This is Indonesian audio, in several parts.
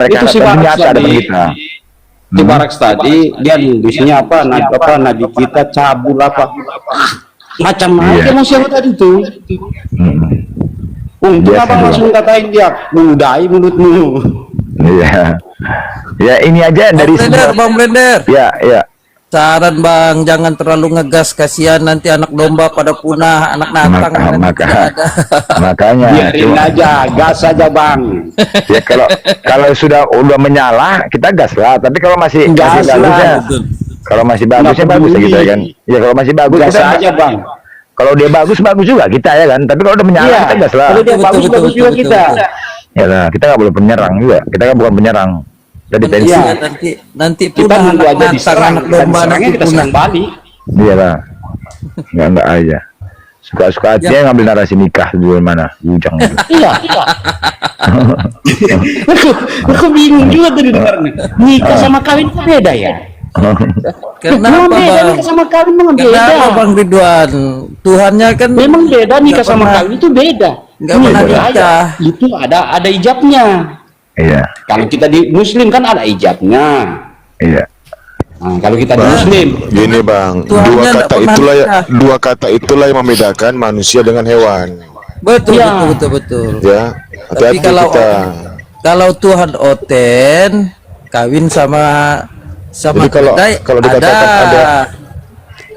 mereka Itu si harapkan Barak nyata depan tadi, kita. si Barak tadi dia nulisnya apa, nabi kita cabul apa, macam Iya. aja emosi tadi tuh. Untung Biasa abang dulu. langsung katain dia, mudai mulutmu. Iya. Ya ini aja dari Bang Blender. Ya, ya. Saran Bang, jangan terlalu ngegas, kasihan nanti anak domba pada punah, anak natang nanti tidak ada. Makanya Biarin aja, gas aja bang. ya kalau sudah udah menyala kita gas lah, tapi kalau masih Gas bagus lah. ya, kalau masih bagusnya Nggak bagus ya kita peduli. kan, ya kalau masih bagus Gas kita aja bang. kalau dia bagus juga kita ya kan, tapi kalau udah menyala Iya, kita gas lah. kalau dia Betul, bagus betul, bagus betul, juga betul, kita. betul. Ya lah, kita nggak boleh penyerang juga, kita kan bukan penyerang, jadi tensi. Iya. Nanti Kita punah nunggu anak aja natang, diserang, anak dan domba serangnya nanti kita punah. serang balik. Iya lah, nggak aja. Suka-suka aja ngambil narasi nikah di mana, ujang. Iya. Aku bingung juga tadi dengarnya. Nikah sama kawin itu beda ya? Kenapa Memang beda, Bang? nikah sama kawin memang beda. Kenapa Bang Ridwan? Tuhannya kan Memang beda, nikah Nggak sama pernah. kawin itu beda. Nggak pernah Beda. nikah. Itu ada ijabnya. Iya, Kalau kita di Muslim kan ada ijabnya. iya. Nah, kalau kita di Muslim, Gini bang, Tuhannya nggak pernah nikah. dua kata itulah yang membedakan manusia dengan hewan. betul, Iya. betul. Ya, Tapi hati-hati kita. kalau Tuhan Oten kawin sama Jadi kalau kedai, dikatakan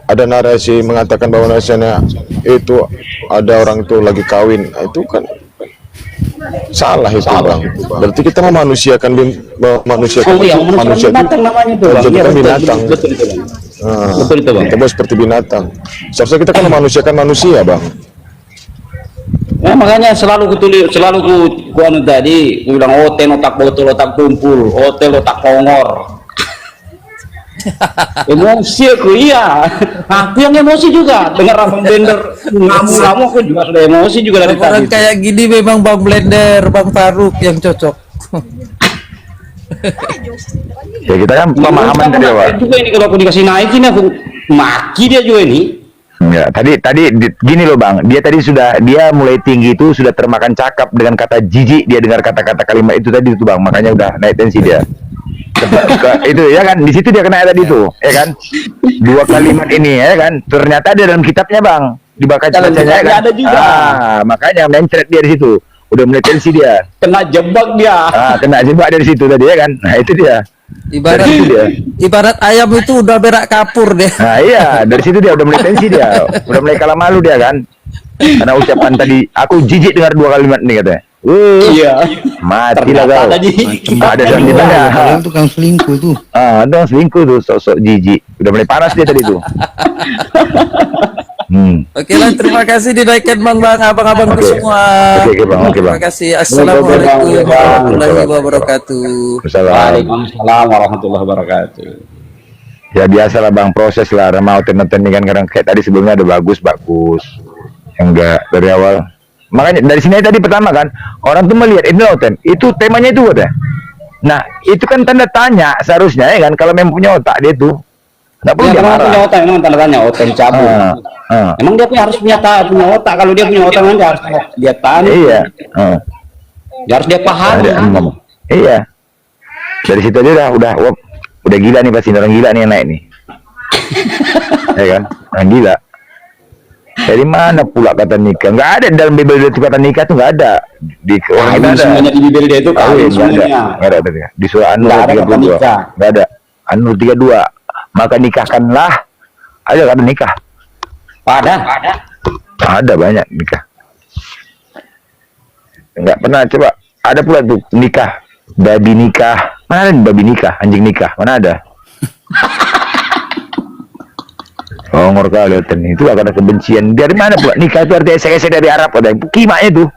ada narasi mengatakan bahwa narasinya itu ada orang itu lagi kawin, itu kan salah itu bang. Berarti kita memanusiakan manusia oh iya, manusia itu binatang namanya itu. Bang. menjadikan Iya, betul, binatang. betul itu, Bang. Nah, Betul itu, Bang. kita buat seperti binatang. Seharusnya kita kan memanusiakan manusia bang. Ya, makanya selalu ku anu tadi, ku bilang oten otak botol otak tumpul, hotel otak pongor. Emosi aku, iya. Aku yang emosi juga dengar Abang Blender ngamuk-ngamuk, aku juga sudah emosi juga dari orang tadi. kayak gini memang Bang Blender, Bang Faruk yang cocok. Ya kita kan pemahaman tadi Aku Pak. juga ini kalau aku dikasih naikin aku maki dia juga ini. Ya, gini loh Bang, dia mulai tinggi itu sudah termakan cakap dengan kata jijik, dia dengar kata-kata kalimat itu tadi itu Bang, makanya udah naik tensi dia. Itu ya kan, di situ dia kena tadi itu, ya kan, dua kalimat ini ya kan, ternyata ada dalam kitabnya Bang, dibaca bacanya ya kan, ada juga. makanya mencret dia di situ, udah mulai tensi dia, Kena jebak dia. kena jebak dari situ tadi ya kan, nah itu dia. Ibarat Dari situ dia. ibarat ayam itu udah berak kapur deh. Nah iya, dari situ dia udah mulai tensi dia, udah mulai kalah malu dia kan, karena ucapan tadi, aku jijik dengar dua kalimat ini katanya. Iya. Mati lah Ternyata kau. tadi. Ada dalam kitanya. Kalian tukang selingkuh tuh. Ada yang selingkuh tuh, sosok jijik. Udah mulai panas dia tadi tuh. Oke lah, terima kasih dinaikkan Bang abang-abangku Oke. semua. Oke, Bang. Terima kasih. Assalamualaikum warahmatullahi wabarakatuh. Salam. Waalaikumsalam warahmatullahi wabarakatuh. Ya biasalah Bang, proses lah. Mau ten-ten ini kan kadang kayak tadi sebelumnya ada bagus. Yang enggak dari awal. Makanya dari sini tadi pertama kan, orang tuh melihat ini loh Ten, itu temanya itu udah. Nah, itu kan tanda tanya seharusnya ya kan, kalau memang punya otak dia tuh. Enggak perlu Dia dia punya marah. otak, memang tanda tanya otak dicabut. Emang dia harus punya otak. Kalau dia punya otak nanti harus dia tahan. Iya. Dia harus dia pahami. Iya. Dari situ aja udah gila nih pasti, orang gila nih yang naik nih. Ya kan? Orang gila. Dari mana pula kata nikah? Nggak ada dalam Bible itu kata nikah tuh nggak ada. Di orang Kawin ada. semuanya di Bible dia itu kawin semuanya. Nggak ada. Di surah An-Nur Nggak ada kata 32. nikah. Nggak ada. An-Nur 32. Maka nikahkanlah. Ada kata nikah. Ada banyak nikah. Nggak pernah coba. Ada pula tuh nikah. Babi nikah. Mana ada babi nikah? Anjing nikah. Mana ada? Ngor kali itu ada kebencian. Dari mana pula nikah itu artinya esek-esek dari Arab ada kimaknya tuh.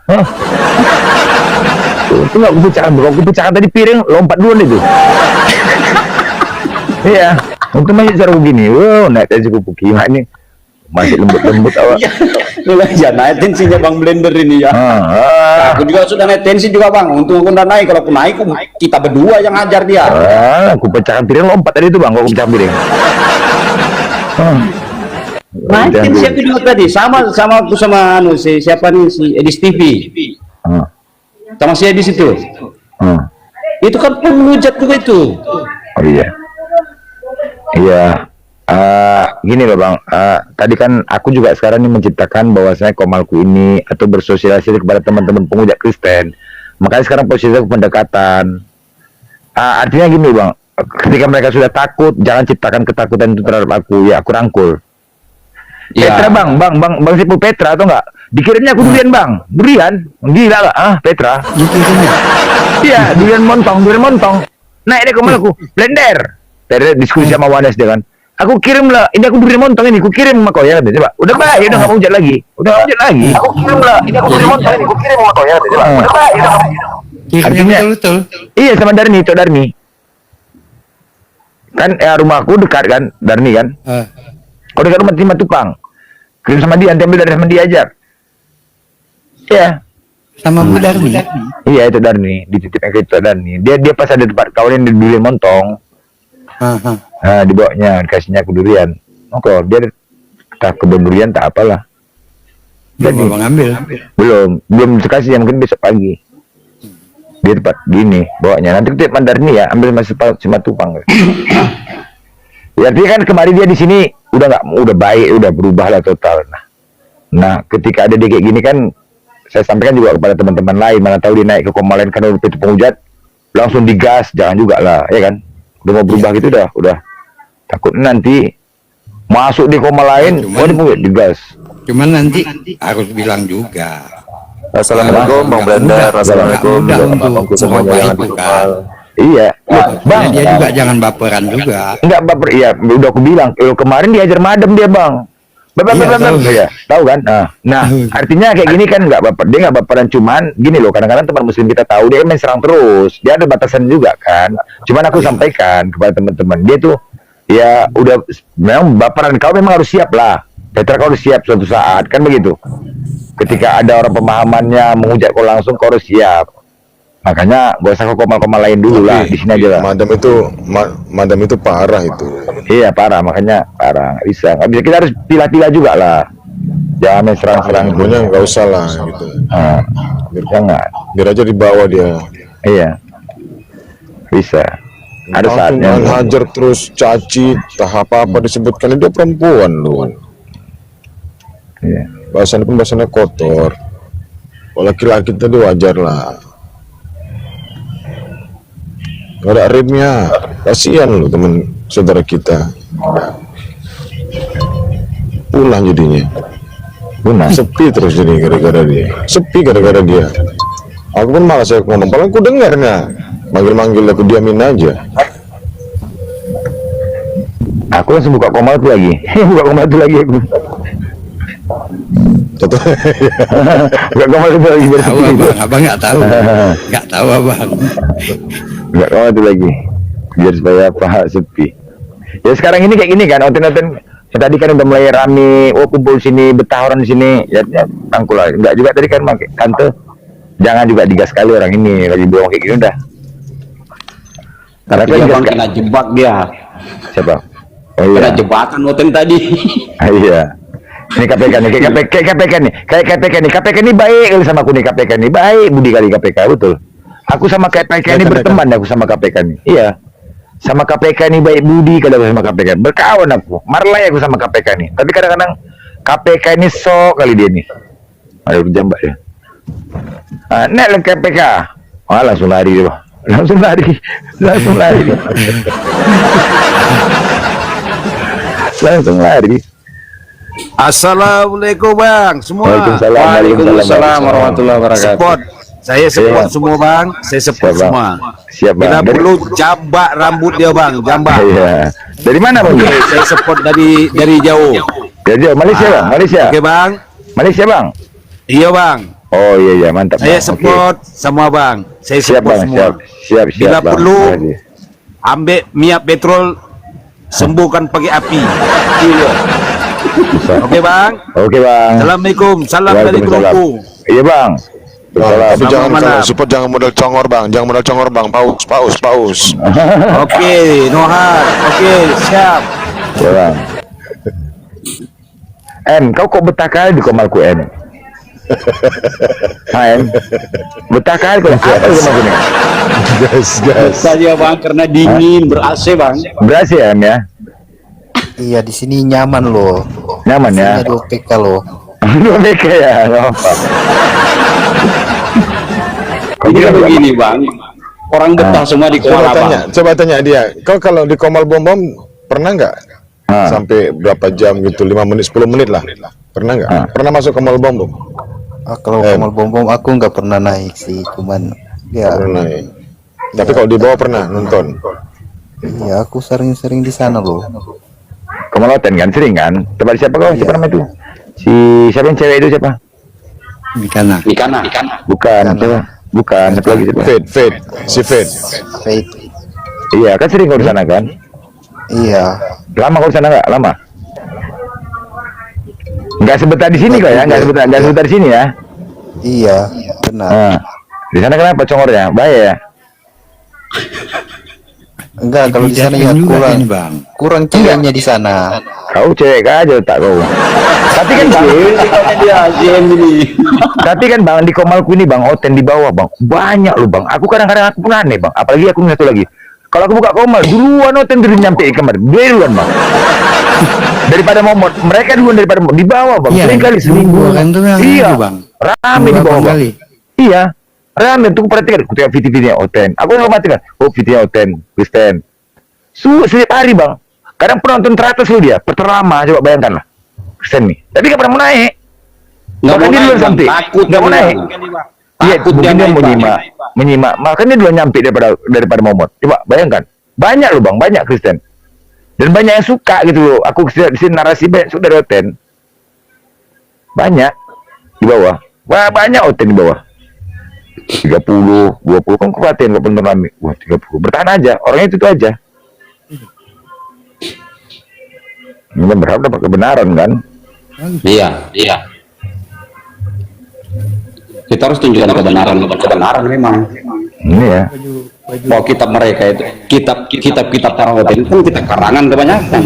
Itu nggak kupecahan tadi piring lompat dulu itu. Iya, untuk masih cara begini. Wow, naik aja kupu kimak ini masih lembut-lembut awak. Ya naik tensinya Bang Blender ini ya. Aku juga sudah naik tensi juga Bang. Untung aku udah naik. Kalau aku naik, kita berdua yang ngajar dia. Aku pecahkan piring lompat tadi itu Bang, aku pecahkan piring. Naik tensi aku juga tadi. Sama aku sama siapa nih si Edis TV. Sama si Edis itu. Itu kan penghujat juga itu. Oh iya. Iya. Gini loh bang, tadi kan aku juga sekarang ini menciptakan bahwasanya komalku ini atau bersosialisasi kepada teman-teman penghujat Kristen. Makanya sekarang posisi pendekatan. Artinya gini bang, ketika mereka sudah takut, jangan ciptakan ketakutan itu terhadap aku. Ya aku rangkul. Ya. Petra bang Sipu Petra atau enggak? Dikiranya aku durian bang, durian, gila lah, Petra. Iya, durian montong. Naik deh komalku, blender. Tadi diskusi sama Wanes dia kan. Aku kirim lah, ini aku durian montong ini, aku kirim sama kau ya, coba. Udah baik, udah nggak mau hujat lagi. Aku kirim lah, ini aku durian montong ini, aku kirim sama kau ya, coba. Udah baik, udah nggak mau hujat. Artinya, betul. iya sama Darni, Cok Darni. Kan rumahku dekat kan, Darni kan. Kau dekat rumah Timah Tupang. Kirim sama dia, nanti ambil dari sama dia aja. Iya. Sama Bu Darmi. Iya itu Darni, dititipin ke itu Darni. Dia pas ada tempat kawan di durian montong. Nah, dibawanya dikasihnya aku durian. Oke, dia tak kebun durian tak apalah. Belum Abang ambil. Belum dikasih, mungkin besok pagi. Dia tempat gini bawanya. Nanti kita Darni ya, ambil masih cuma tupang. Ya, artinya kan kemarin dia di sini udah baik, udah berubah lah total. Nah, ketika ada dia kayak gini kan, saya sampaikan juga kepada teman-teman lain, mana tahu dia naik ke koma lain karena itu penghujat, langsung digas, jangan juga lah, ya kan? Udah mau berubah gitu udah takut nanti masuk di koma lain, digas. Cuman nanti harus bilang juga. Assalamualaikum Bang Blender, assalamualaikum semuanya yang di rumah. Iya, Bang. Dia juga jangan baperan juga. Enggak baper, iya, udah aku bilang, kemarin diajar madem dia Bang. Ya, tahu kan? Nah, artinya kayak gini kan nggak baper, dia nggak baperan, cuman gini loh, kadang-kadang teman muslim kita tahu dia main serang terus, dia ada batasan juga kan. Cuman aku sampaikan kepada teman-teman, dia tuh ya udah memang baperan, kau memang harus siap lah. Petra kau harus siap suatu saat kan begitu. Ketika ada orang pemahamannya menghujat kau langsung, kau harus siap. Makanya gak usah ke koma-koma lain dulu lah, di sini aja lah. Madam itu parah itu. Iya parah, makanya parah, nggak bisa. Kita harus pilah-pilah juga lah. Jangan main serang-serang. Pokoknya nggak usah lah gitu. Jangan. Biar aja dibawa dia. Iya. Bisa. Ada saatnya. Hajar terus caci, tak apa-apa disebutkan dia perempuan loh. Iya. Bahasanya kotor. Kalau laki-laki tadi wajar lah. Gak ada remnya, kasihan loh teman saudara kita. Pulang jadinya. Sepi terus jadi gara-gara dia. Aku pun malas saya ngomong, paling aku dengar nggak. Manggil-manggil aku diamin aja. Aku langsung buka koma itu lagi. Aku. Contoh. Buka koma itu lagi. Tahu abang nggak tahu. Nggak tahu abang. Nggak koma itu lagi. Biar supaya paha sepi. Ya sekarang ini kayak gini kan, onten-onten. Tadi kan udah mulai rame, kumpul sini, betah orang di sini. Ya tangkul lah. Enggak juga tadi kan pakai kante. Jangan juga digas kali orang ini lagi bohong kayak gini udah. Karena Dia bang kena jebak dia. Siapa? Oh, iya. Kena jebakan Oten tadi. Iya. Ini KPK nih, kayak KPK nih. KPK nih baik kali sama aku nih, KPK nih baik budi kali KPK, betul. Aku sama KPK ini berteman, aku sama KPK nih. Iya. Sama KPK nih baik budi kali aku sama KPK. Berkawan aku, marlai aku sama KPK nih. Tapi kadang-kadang KPK ini sok kali dia nih. Ayo jambak ya. Nek KPK. Langsung lari dia. Langsung lari. Langsung lari. Assalamualaikum bang semua. Waalaikumsalam warahmatullahi wabarakatuh. Support, saya support semua bang, saya support Siap, Bang. semua. Siap bang. Bila perlu jambak rambut dia bang, jambak. Iya. Dari mana bang? Oke, saya support dari jauh. Dari Malaysia bang, Malaysia. Oke bang, Malaysia bang. iya bang. Oh iya mantap. Saya Bang. support semua bang, saya Siap support bang, semua. siap. Bila Bang. perlu Makasih. ambil minyak petrol, sembuhkan pakai api. Iya. Oke bang. Oke bang. Assalamualaikum, salam dari Waalaikumsalam. Kelompok. Iya bang. Tapi Selamat jangan malam. kalau support jangan modal congor bang, paus. Oke, Nohan. Oke, siap. Ya bang. Kau kok betah kali di komalku Betah kali kalau apa rumah gue nih. Gas, gas. Saja bang, karena dingin, ber-AC bang. Berhasil ya, Em, ya? Iya di sini nyaman loh. Nyaman ya? Ada OPK loh. Lu mereka ya, nggak apa. Jadi kan begini bang, orang betah semua di Coba Kuala tanya, bang. coba tanya dia. Kau kalau di Komal Bom Bom pernah nggak Ah. sampai berapa jam gitu? 5 menit, 10 menit lah. Pernah nggak? Ah. Pernah masuk Komal Bom Bom? Kalau Kamal Bom Bom aku nggak pernah naik sih, cuman ya Pernah. Ya. Tapi kalau di bawah pernah nonton. iya aku sering-sering di sana loh. Kemeloten kan, sering kan? Tempat siapa kau? Siapa nama itu? Si siapa yang cewek itu siapa? Di kana. Bukan, siapa? Bukan, satu lagi siapa? Fade, si Fade. Faith. Iya, kan sering kau di sana kan? Iya. Lama kau di sana nggak? Lama? Nggak sebentar di sini kok ya? Nggak sebentar di sini ya? Iya, benar. Ah. Di sana kenapa congornya? Bahaya ya? Enggak, kalau di sana ya kurang ceweknya di sana. Kau cewek aja tak kau. Tapi kan bang, Dia ASM ini. tapi kan bang di Komalku ini bang, Oten di bawah bang, banyak loh bang. Aku kadang-kadang aku pun aneh bang. Apalagi aku satu lagi. Kalau aku buka Komal, duluan Oten dulu nyampe kamar, duluan bang. Daripada momot, mereka duluan daripada momot di bawah bang. Sering kali seminggu. Iya, rame di bawah bang. Iya, rame tuh perhatikan. Aku tengok video-video Oten. Aku nggak mati kan. Oh video Oten, Kristen. Setiap hari bang. Kadang penonton teratas lu dia, terlama coba bayangkan lah. Kristen nih. Tapi nggak pernah mau naik. Bahkan dia duluan sampai. Nggak mau naik. Iya, Takut mungkin dia naik, Bang. menyimak. Makanya dia duluan nyampe daripada momot. Coba bayangkan. Banyak loh bang, banyak Kristen. Dan banyak yang suka gitu loh. Aku di sini narasi banyak suka dari Oten. Banyak di bawah. Wah, banyak Oten di bawah. 30, 20 kan kuatin nggak penonton rame. Wah, 30. Bertahan aja. Orangnya itu aja. Kita berharap dapat kebenaran kan? Iya. Kita harus tunjukkan kebenaran memang. Ini ya. Bahwa kitab mereka itu, kitab para Oten itu kita karangan kebanyakan.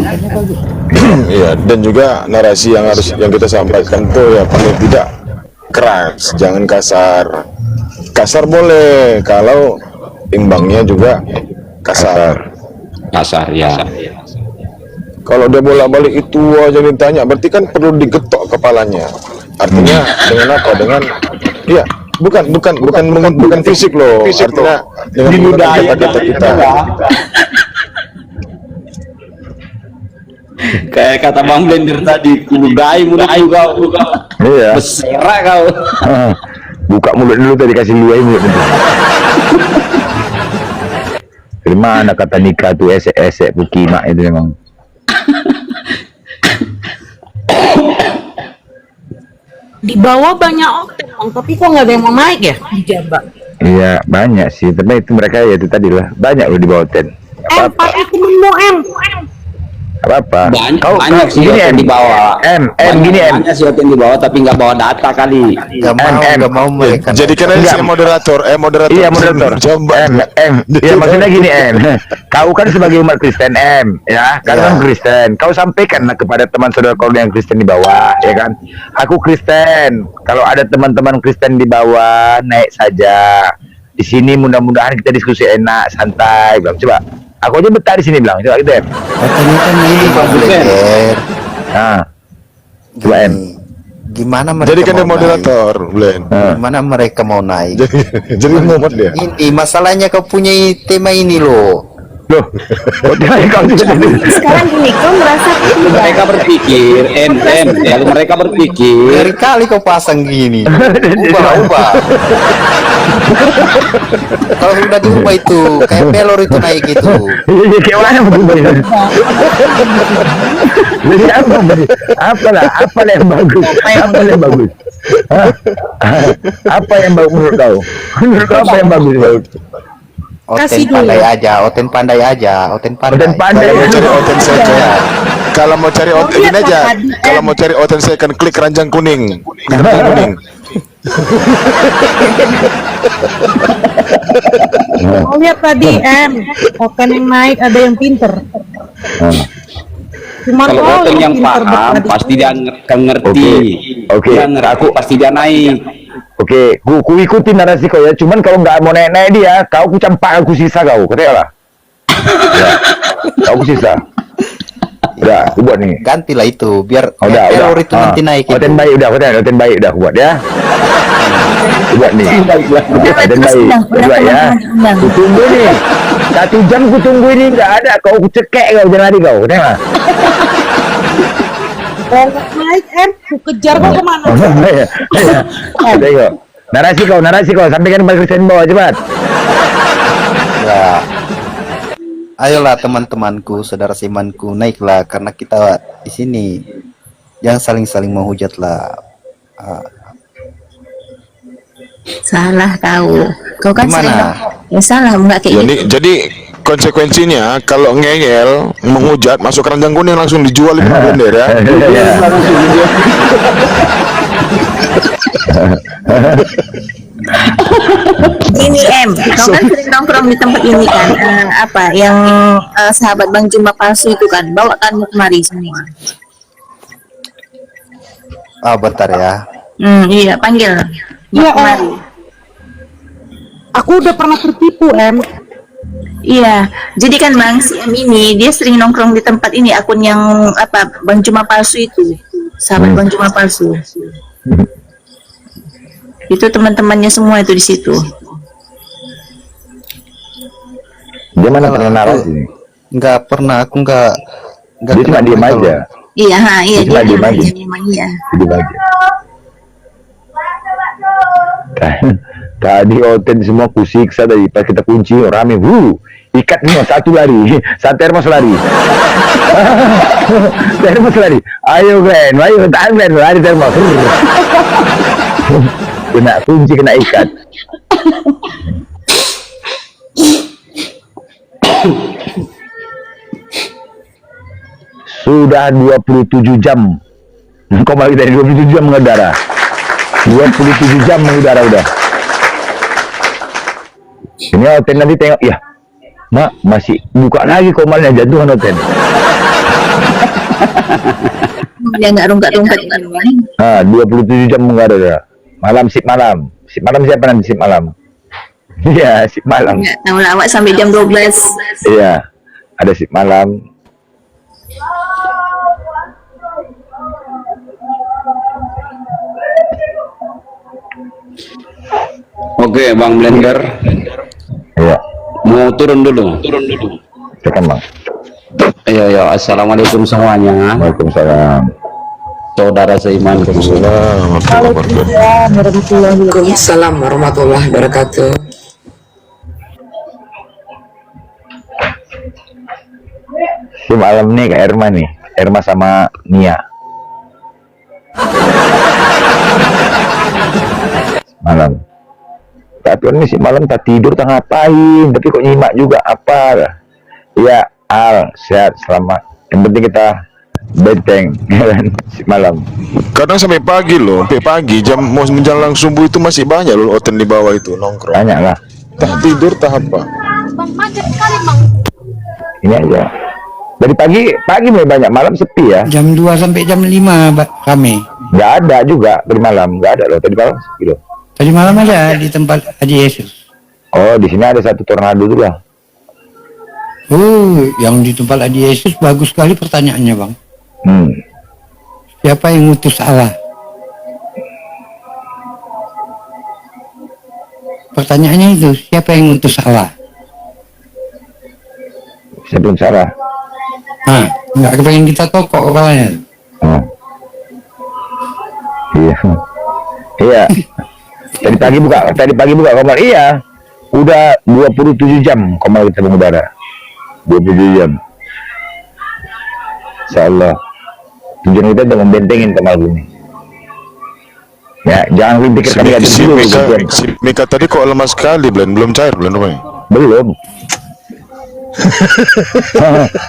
Iya, dan juga narasi yang kita sampaikan tuh ya paling tidak keras, jangan kasar. Kasar boleh kalau imbangnya juga kasar. Kasar ya. Kalau dia bolak-balik itu aja ditanya, berarti kan perlu digetok kepalanya. Artinya dengan apa? Dengan iya, bukan fisik loh. Artinya dengan menggunakan kata-kata kita. Kayak kata Bang Blender tadi, kulugai mulut kau. Iya. Beserak kau. Buka mulut dulu tadi, kasih luai mulut dulu. Dari mana kata nikah tuh esek-esek pukimak itu memang. Di bawah banyak Oten bang, tapi kok nggak ada yang mau naik ya di Jaba? Iya banyak sih, tapi itu mereka ya itu tadi lah, banyak loh di bawah Oten. Pak itu mau Apa-apa. Banyak sih gini Oten di bawah. Gini Banyak sih Oten di bawah, tapi nggak bawa data kali. Nggak mau mereka. Jadikan aja saya moderator. Iya moderator. Coba. Iya maksudnya gini kau kan sebagai umat Kristen ya, kau kan Kristen. Kau sampaikan kepada teman saudara kau yang Kristen di bawah, ya kan? Aku Kristen. Kalau ada teman-teman Kristen di bawah, naik saja. Di sini mudah-mudahan kita diskusi enak, santai, bang. Coba. Aku aja betah di sini bilang, coba gitu ya. Katanya kan ini Bang Blender. Nah, coba Gimana mereka Jadikan dia mau moderator, Blen. naik? Gimana mereka mau naik? Jadi ngomot dia. Ini masalahnya kau punya tema ini loh. loh, kok kau Sekarang gini, kau merasa Mereka berpikir, lalu mereka berpikir. Dari kali kau pasang gini. Ubah. Kalau sudah diubah itu, kayak pelor itu naik gitu. Iya, kayak mana berubah ini? Jadi apa yang bagus? Hah? Apa yang bagus menurut kau? Menurut kau apa yang bagus? Kasih Oten dulu. Oten pandai aja. Oten pandai. Kalau mau cari oten second, kalau mau cari oten ini aja. Kalau mau cari oten second, klik keranjang kuning. Keranjang kuning. Kau lihat tadi Oten yang naik ada yang pinter. Cuma Kalau kau Oten yang pinter paham, bertadi. pasti dia akan ngerti. Oke, Dia ngerti, aku pasti dia naik. Oke, ku ikutin narasi kau ya. Cuman kalau nggak mau naik dia, kau ku campak aku sisa kau. Katanya lah. Ya, kau ku sisa. Udah, aku buat nih. Gantilah itu biar Udah. error itu nanti naik itu. Oten baik udah, oten baik udah aku buat ya. Aku buat nih. Oten baik. Buat ya. Ku tunggu nih. 1 jam ku tunggu ini nggak ada. Kau ku cekek kau jangan lari kau. Katanya lah. Kalau nggak naik ku kejar kau kemana? Tengok. Narasi kau, sampaikan balik ke bawah cepat. Ya. Ayolah teman-temanku, saudara seimanku, naiklah karena kita di sini. Jangan saling-saling menghujatlah. Salah kau kan Gimana? sering ya salah nggak kayak gitu. Jadi konsekuensinya kalau ngeyel menghujat masuk keranjang kuning langsung dijual di blender ya. Iya. Gini kau kan sering nongkrong di tempat ini kan, apa yang sahabat Bang Juma palsu itu kan, bawakan kemari semua. Bentar ya. Iya panggil. Iya, Kemari. Aku udah pernah tertipu, Iya, jadi kan Bang si M ini dia sering nongkrong di tempat ini, akun yang apa Bang Juma palsu itu, sahabat Bang Juma palsu. Itu teman-temannya semua itu di situ. Dia mana pernah narasi? Nggak pernah, aku nggak Dia cuma kenal diem mereka aja. loh. Iya, iya Cuma dia diem aja. memang iya. Diem aja. Tadi Oten semua kusiksa tadi pas kita kunci rame, ikat semua, satu lari, satu Hermos lari. Hermos lari, ayo Glenn, ayo tahan Glenn, lari Hermos. Kena kunci, kena ikat. Sudah 27 jam. Kau balik dari 27 jam mengudara. 27 jam mengudara udah. Ini Oten nanti tengok, ya Mak masih buka lagi komalnya, jatuhan Oten. Dia nggak rungkat-rungkat. 27 jam mengudara udah. Malam sip malam siapa nanti sip malam? Iya sip malam. Nggak tahu lah awak sampai jam 12. Iya ada sip malam. Oke, Bang Blender. Iya Mau turun dulu. tekan Bang. Iya, ya. Assalamualaikum semuanya. Waalaikumsalam. Saudara seiman. Waalaikumsalam warahmatullahi wabarakatuh. Si malam nih ke Erma nih, Erma sama Nia. Malam. Tapi ini si malam tak tidur, tak ngapain, tapi kok nyimak juga apa? Ya Al, sehat, selamat. Yang penting kita benteng, si malam. Kadang sampai pagi loh, sampai pagi jam mau menjelang subuh itu masih banyak loh Oten di bawah itu nongkrong. Banyak lah. Tak tidur tak apa. Bang, macet sekali, Bang. Ini aja. Dari pagi mulai banyak, malam sepi ya. Jam 2 sampai jam 5 kami. Nggak ada juga dari malam, nggak ada loh. Tadi malam sepi loh. Tadi malam ada di tempat Haji Yesus. Oh, di sini ada satu tornado juga. Yang di tempat Haji Yesus bagus sekali pertanyaannya, Bang. Siapa yang ngutus Allah? Pertanyaannya itu, siapa yang ngutus Allah? Saya belum salah. Nggak kepengen kita tokok kepalanya. Oh. Iya. Iya. Tadi pagi buka Komal. Iya. Udah 27 jam Komal kita mengudara. 27 jam. Insyaallah. Tujuan kita untuk membentengin Komal ini. Ya, jangan pikir kami ada Si dulu. Mika tadi kok lemah sekali, belum cair belum apa? Belum.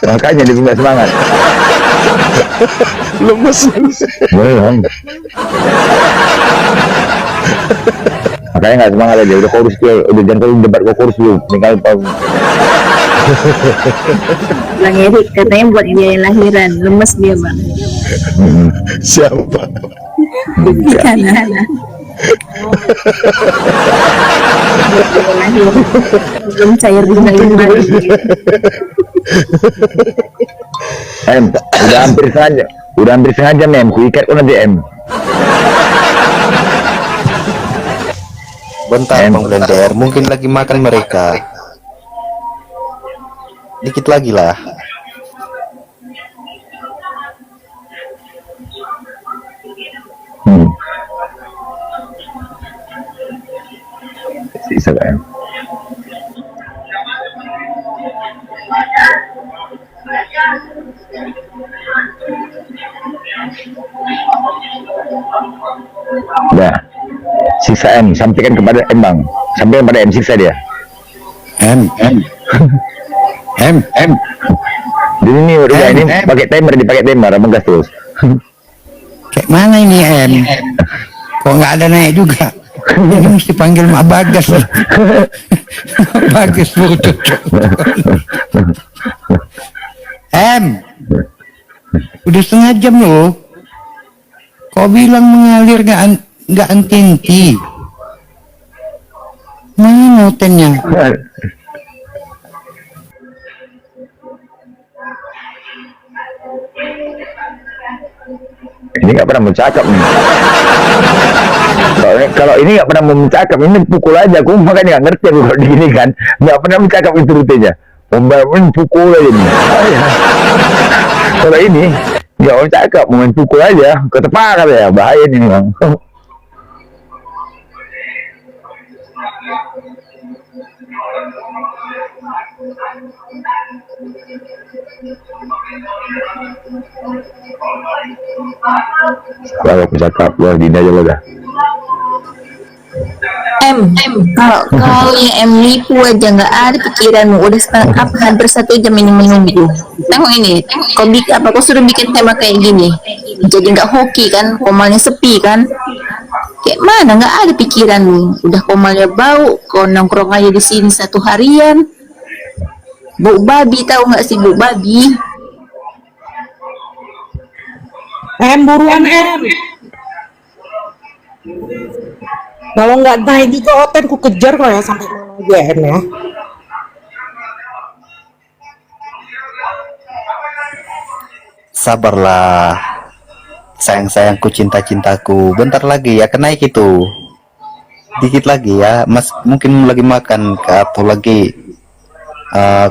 Makanya dia nggak semangat. Lemes. Belum. Makanya nggak semangat aja. Udah kurus dia, udah jangan kau debat kau kurus dulu. Tinggal Bang Erik katanya buat dia lahiran, lemes dia Bang. Siapa? Di kanan. Belum cair di dalam. Udah hampir setengah jam em, kuikat kok nanti em. Bentar Bang Blender, mungkin lagi makan mereka. Dikit lagi lah. Sisa kan? Udah, sisa M, sampaikan kepada M bang, sampaikan kepada M, siksa dia. M. Jadi ini udah ini pakai timer, dipakai timer, abang gas terus. Kayak mana ini M? Kok nggak ada naik juga? Ini mesti panggil Mak Bagas. Bagas butuh. M, udah setengah jam loh. Kau bilang mengalir nggak anti-anti. Mana hotelnya? Ini nggak pernah mencakap nih. Kalau ini nggak pernah mencakap, ini pukul aja. Aku makanya nggak ngerti aku kalau begini kan, nggak pernah mencakap itu rutenya. Main pukul aja nih. Kalau ini nggak mau cakap, main pukul aja, ketepakan ya, bahaya ini bang. Kalau aku cakap, wah Dinda aja lo dah. Kalau yang nipu aja nggak ada pikiranmu. Udah hampir 1 jam ini menunggu. Tengok ini, kau suruh bikin tema kayak gini, jadi nggak hoki kan, komalnya sepi kan. Kayak mana nggak ada pikiranmu. Udah komalnya bau, kau nongkrong aja di sini 1 harian. Bau babi, tahu nggak sih bau babi? Buruan kalau nggak naik juga Oten ku kejar kok ya sampai mana aja ya. Sabarlah. Sayang-sayangku, cinta-cintaku. Bentar lagi akan naik itu. Dikit lagi ya. Mas mungkin lagi makan atau lagi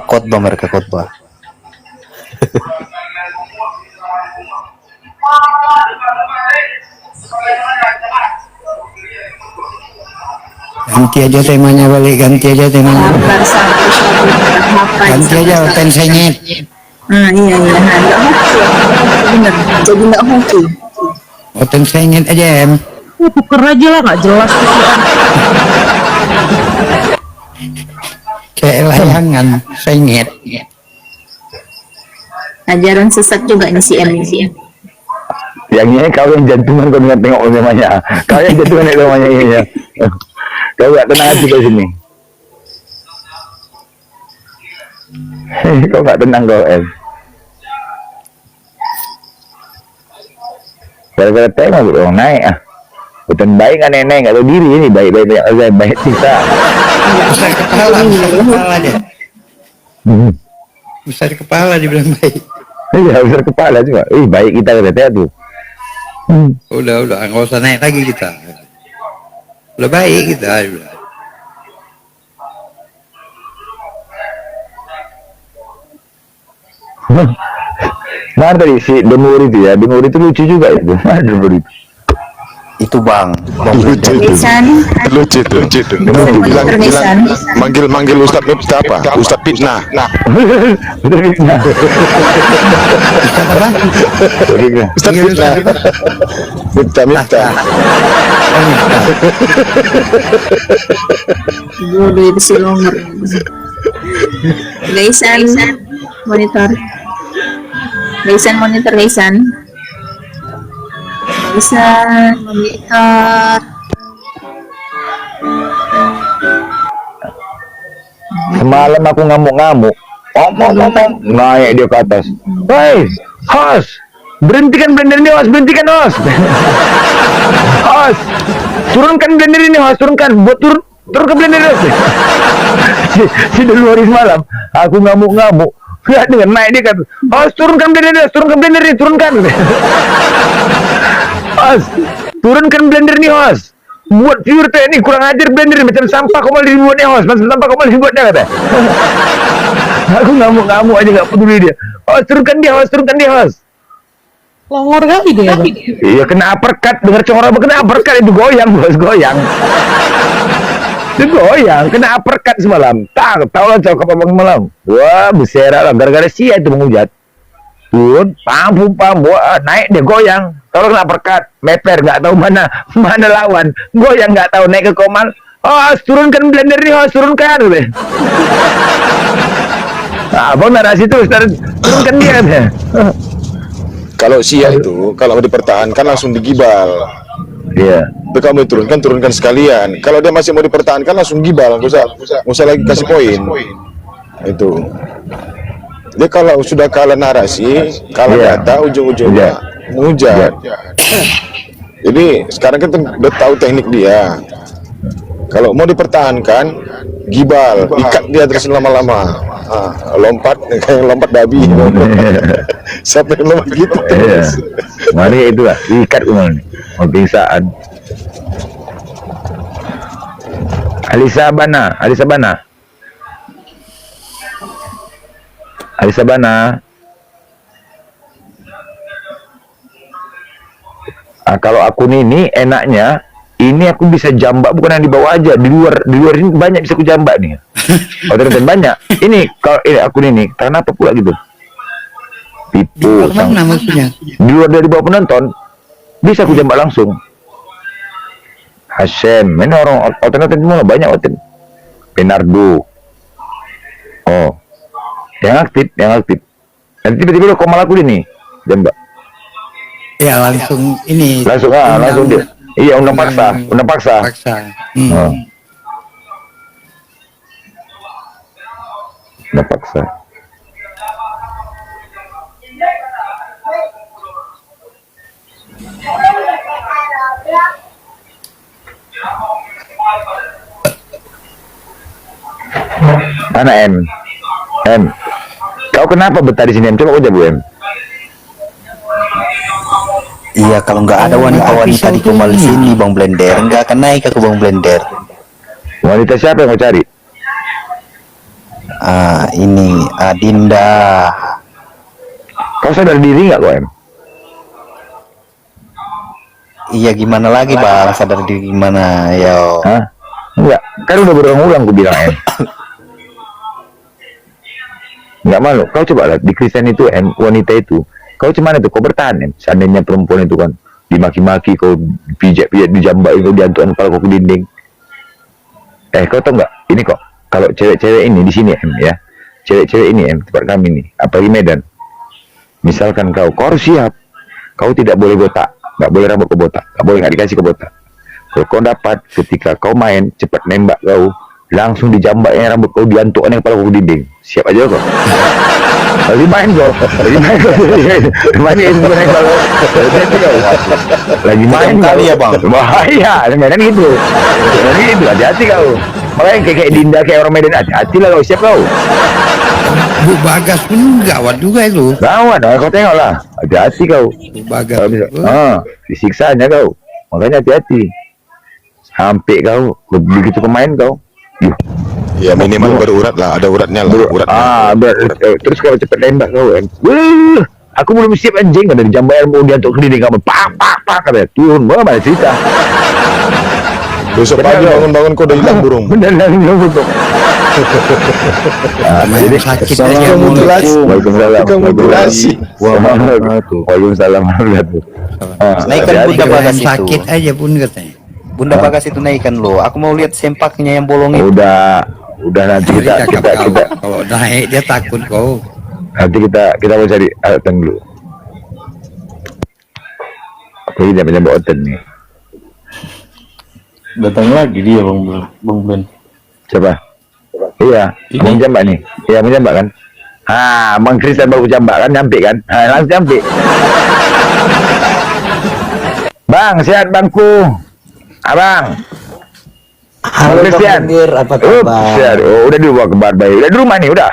khotbah, mereka khotbah. Ganti aja temanya balik, ganti aja temanya. Ganti aja Oten sengit. Iya, bener. Jadi nggak hoki. Oten sengit aja em. Tuker aja lah, nggak jelas. Kayak layangan sengit. Ajaran sesat juga nih si M ini. Yang ini kau yang jantungan kau dengan tengok namanya. Kau yang jantungan itu namanya ini ya. Kau nggak tenang hati kau sini. Kau nggak tenang kau em. Gara-gara tengok orang naik ah. Bukan baik kan nenek nggak tahu diri ini, baik-baik banyak baik kita. Besar kepala dia. Besar kepala dibilang baik. Iya besar kepala juga. Baik kita kata tuh. Udah nggak usah naik lagi kita. Udah baik kita. Mana tadi si Demur itu ya, Demur itu lucu juga itu. Mana Demur itu? Itu bang Lucu itu. Lucu itu. Bilang manggil Ustadz Miftah apa? Ustadz Fitnah. Betul Fitnah. Ustadz Fitnah. Miftah. Bodoh itu si Longer. Gaisan monitor. Gaisan monitor. Semalam aku ngamuk-ngamuk. Ngomong naik dia ke atas. Hei, Has, berhentikan blender ini host, berhentikan host. Host, turunkan blender ini host, turunkan, buat turun ke blender host. Si Deluaris malam, aku ngamuk-ngamuk. Ya dengan naik dia kan, host turunkan blender host, turunkan blender ini, turunkan. Host, turunkan blender ini host. Buat viewer teh ini kurang ajar blender ini, macam sampah kau malah dibuatnya host, macam sampah kau malah dibuatnya kata. Aku ngamuk-ngamuk aja nggak peduli dia. Host turunkan dia host. Longor kali dia. Bang. Iya kena uppercut, dengar congor apa kena uppercut itu goyang bos, goyang. Itu goyang, kena uppercut semalam. Tahu lah cowok apa malam. Wah bersera lah, gara-gara sia itu menghujat. Turun, pam, wah naik dia goyang. Kalau kena uppercut, meper nggak tahu mana lawan, goyang nggak tahu naik ke komal. Oh, turunkan blender nih, turunkan deh. Nah, abang narasi terus, turunkan dia deh. Kalau Sia itu, kalau mau dipertahankan langsung digibal. Iya. Tapi kamu turunkan sekalian. Kalau dia masih mau dipertahankan langsung gibal, nggak usah lagi kasih poin. Itu. Dia kalau sudah kalah narasi, kalah data, ujung-ujungnya menghujat. Jadi sekarang kita udah tahu teknik dia. Kalau mau dipertahankan, gibal, ikat dia terus lama-lama. Lompat kayak lompat babi. Sampai lompat gitu terus. Mari itu lah, ikat umum nih. Mau pingsaan. Alisa Bana. Kalau aku ini enaknya, ini aku bisa jambak bukan yang di bawah aja, di luar ini banyak bisa aku jambak nih. Oh ternyata banyak. Ini kalau ini aku ini, karena apa pula gitu? Tipu. Di luar dari bawah penonton, bisa aku jambak langsung. Hashem, ini orang alternatif semua banyak alternatif. Penardo. Oh, yang aktif. Nanti tiba-tiba komal aku ini, jambak. Ya langsung ini. Langsung dia. Iya, undang paksa. Oh. Undang paksa. Mana M? Kau kenapa betah di sini M? Coba aja Bu M. Iya, kalau nggak ada wanita-wanita di Komal sini Bang Blender, nggak akan naik aku Bang Blender. Wanita siapa yang mau cari? Ini Adinda. Kau sadar diri nggak kau M? Iya, gimana lagi Bang, sadar diri gimana yo. Hah? Enggak, kan udah berulang-ulang ku bilang M. Nggak malu, kau coba lihat di Kristen itu M, wanita itu. Kau cuman itu, kau bertahan M. Seandainya perempuan itu kan dimaki-maki, kau pijak-pijak, dijambak, kau diantukan kepala kau ke dinding. Kau tau nggak? Ini kok, kalau cewek-cewek ini di sini M ya, cewek-cewek ini M, tempat kami nih, apalagi Medan. Misalkan kau harus siap, kau tidak boleh botak, nggak boleh rambut kau botak, nggak boleh nggak dikasih ke botak. Kalau kau dapat, ketika kau main, cepat nembak kau, langsung dijambaknya rambut kau, diantukan kepala kau ke dinding. Siap aja kau. Lagi main kau. Lagi main kali ya Bang. Bahaya, Medan gitu. Hati-hati kau. Makanya kayak Dinda, kayak orang Medan, hati-hati lah kau, siap kau. Bu Bagas pun gawat juga itu. Gawat, kau tengok lah. Hati-hati kau. Bu Bagas. Disiksanya kau. Makanya hati-hati. Sampai kau, begitu pemain kau. Ya minimal berurat lah, ada uratnya lah. Terus kalau cepat nembak kau kan. Aku belum siap anjing, ada di jambak mau dia untuk keliling kamu. Pak katanya. Turun, mana cerita. Besok pagi bangun-bangun kau udah hilang burung. Bener hilang burung. Jadi Waalaikumsalam. Naikkan Bunda Bagas itu. Sakit aja pun katanya. Bunda Bagas itu naikkan lo. Aku mau lihat sempaknya yang bolong itu. Udah nanti kita kalau naik dia takut kau. Nanti kita mau cari Alten dulu. Aku ini namanya Mbak Alten nih. Datang lagi dia Bang Ben. Siapa? Iya, Bang Jambak nih. Iya, Bang Jambak kan? Bang Kristen baru jambak kan, nyampe kan? Langsung nyampe. Bang, sehat bangku. Abang. Halo Bang Christian. Lendir, apa kabar? Sehat. Oh, udah di kabar baik. Udah di rumah nih, udah.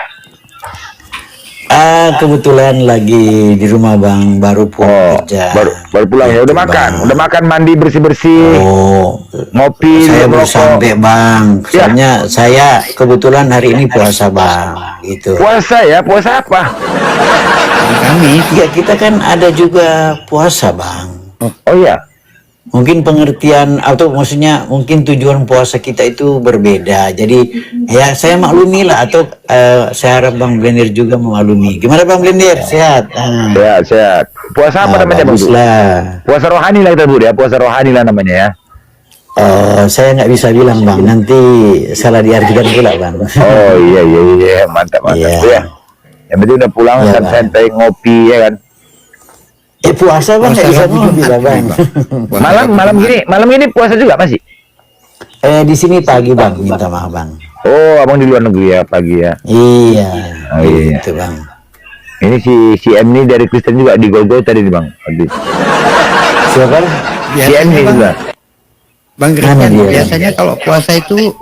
Kebetulan lagi di rumah Bang, baru pulang kerja. Baru pulang ya. Udah Gitu, makan, Bang. udah makan, mandi bersih-bersih. Oh, Ngopi, saya baru merokok. sampai Bang. Ya. Soalnya saya kebetulan hari ini puasa Bang, gitu. Puasa ya, puasa apa? Kami, ya kita kan ada juga puasa Bang. Oh iya. Mungkin pengertian atau maksudnya mungkin tujuan puasa kita itu berbeda. Jadi ya saya maklumi lah atau saya harap Bang Blendir juga memaklumi. Gimana Bang Blendir? Sehat? Sehat. Puasa apa namanya Bang? Bagus lah. Puasa rohani lah kita Bu ya. Puasa rohani lah namanya ya. Saya nggak bisa bilang Bang, nanti salah diartikan pula Bang. Oh iya, mantap Iya. Bu ya. Yang penting udah pulang Iya, santai ngopi ya kan. Puasa Bang nggak bisa ngopi lah Bang. Malam gini puasa juga masih? Di sini pagi Bang, minta maaf Bang. Oh, abang di luar negeri ya pagi ya. Iya. Oh, iya. Gitu Bang. Ini si M ini dari Kristen juga di Gogo tadi nih Bang. Siapa? Si M ini juga. Bang Christian, biasanya kalau puasa itu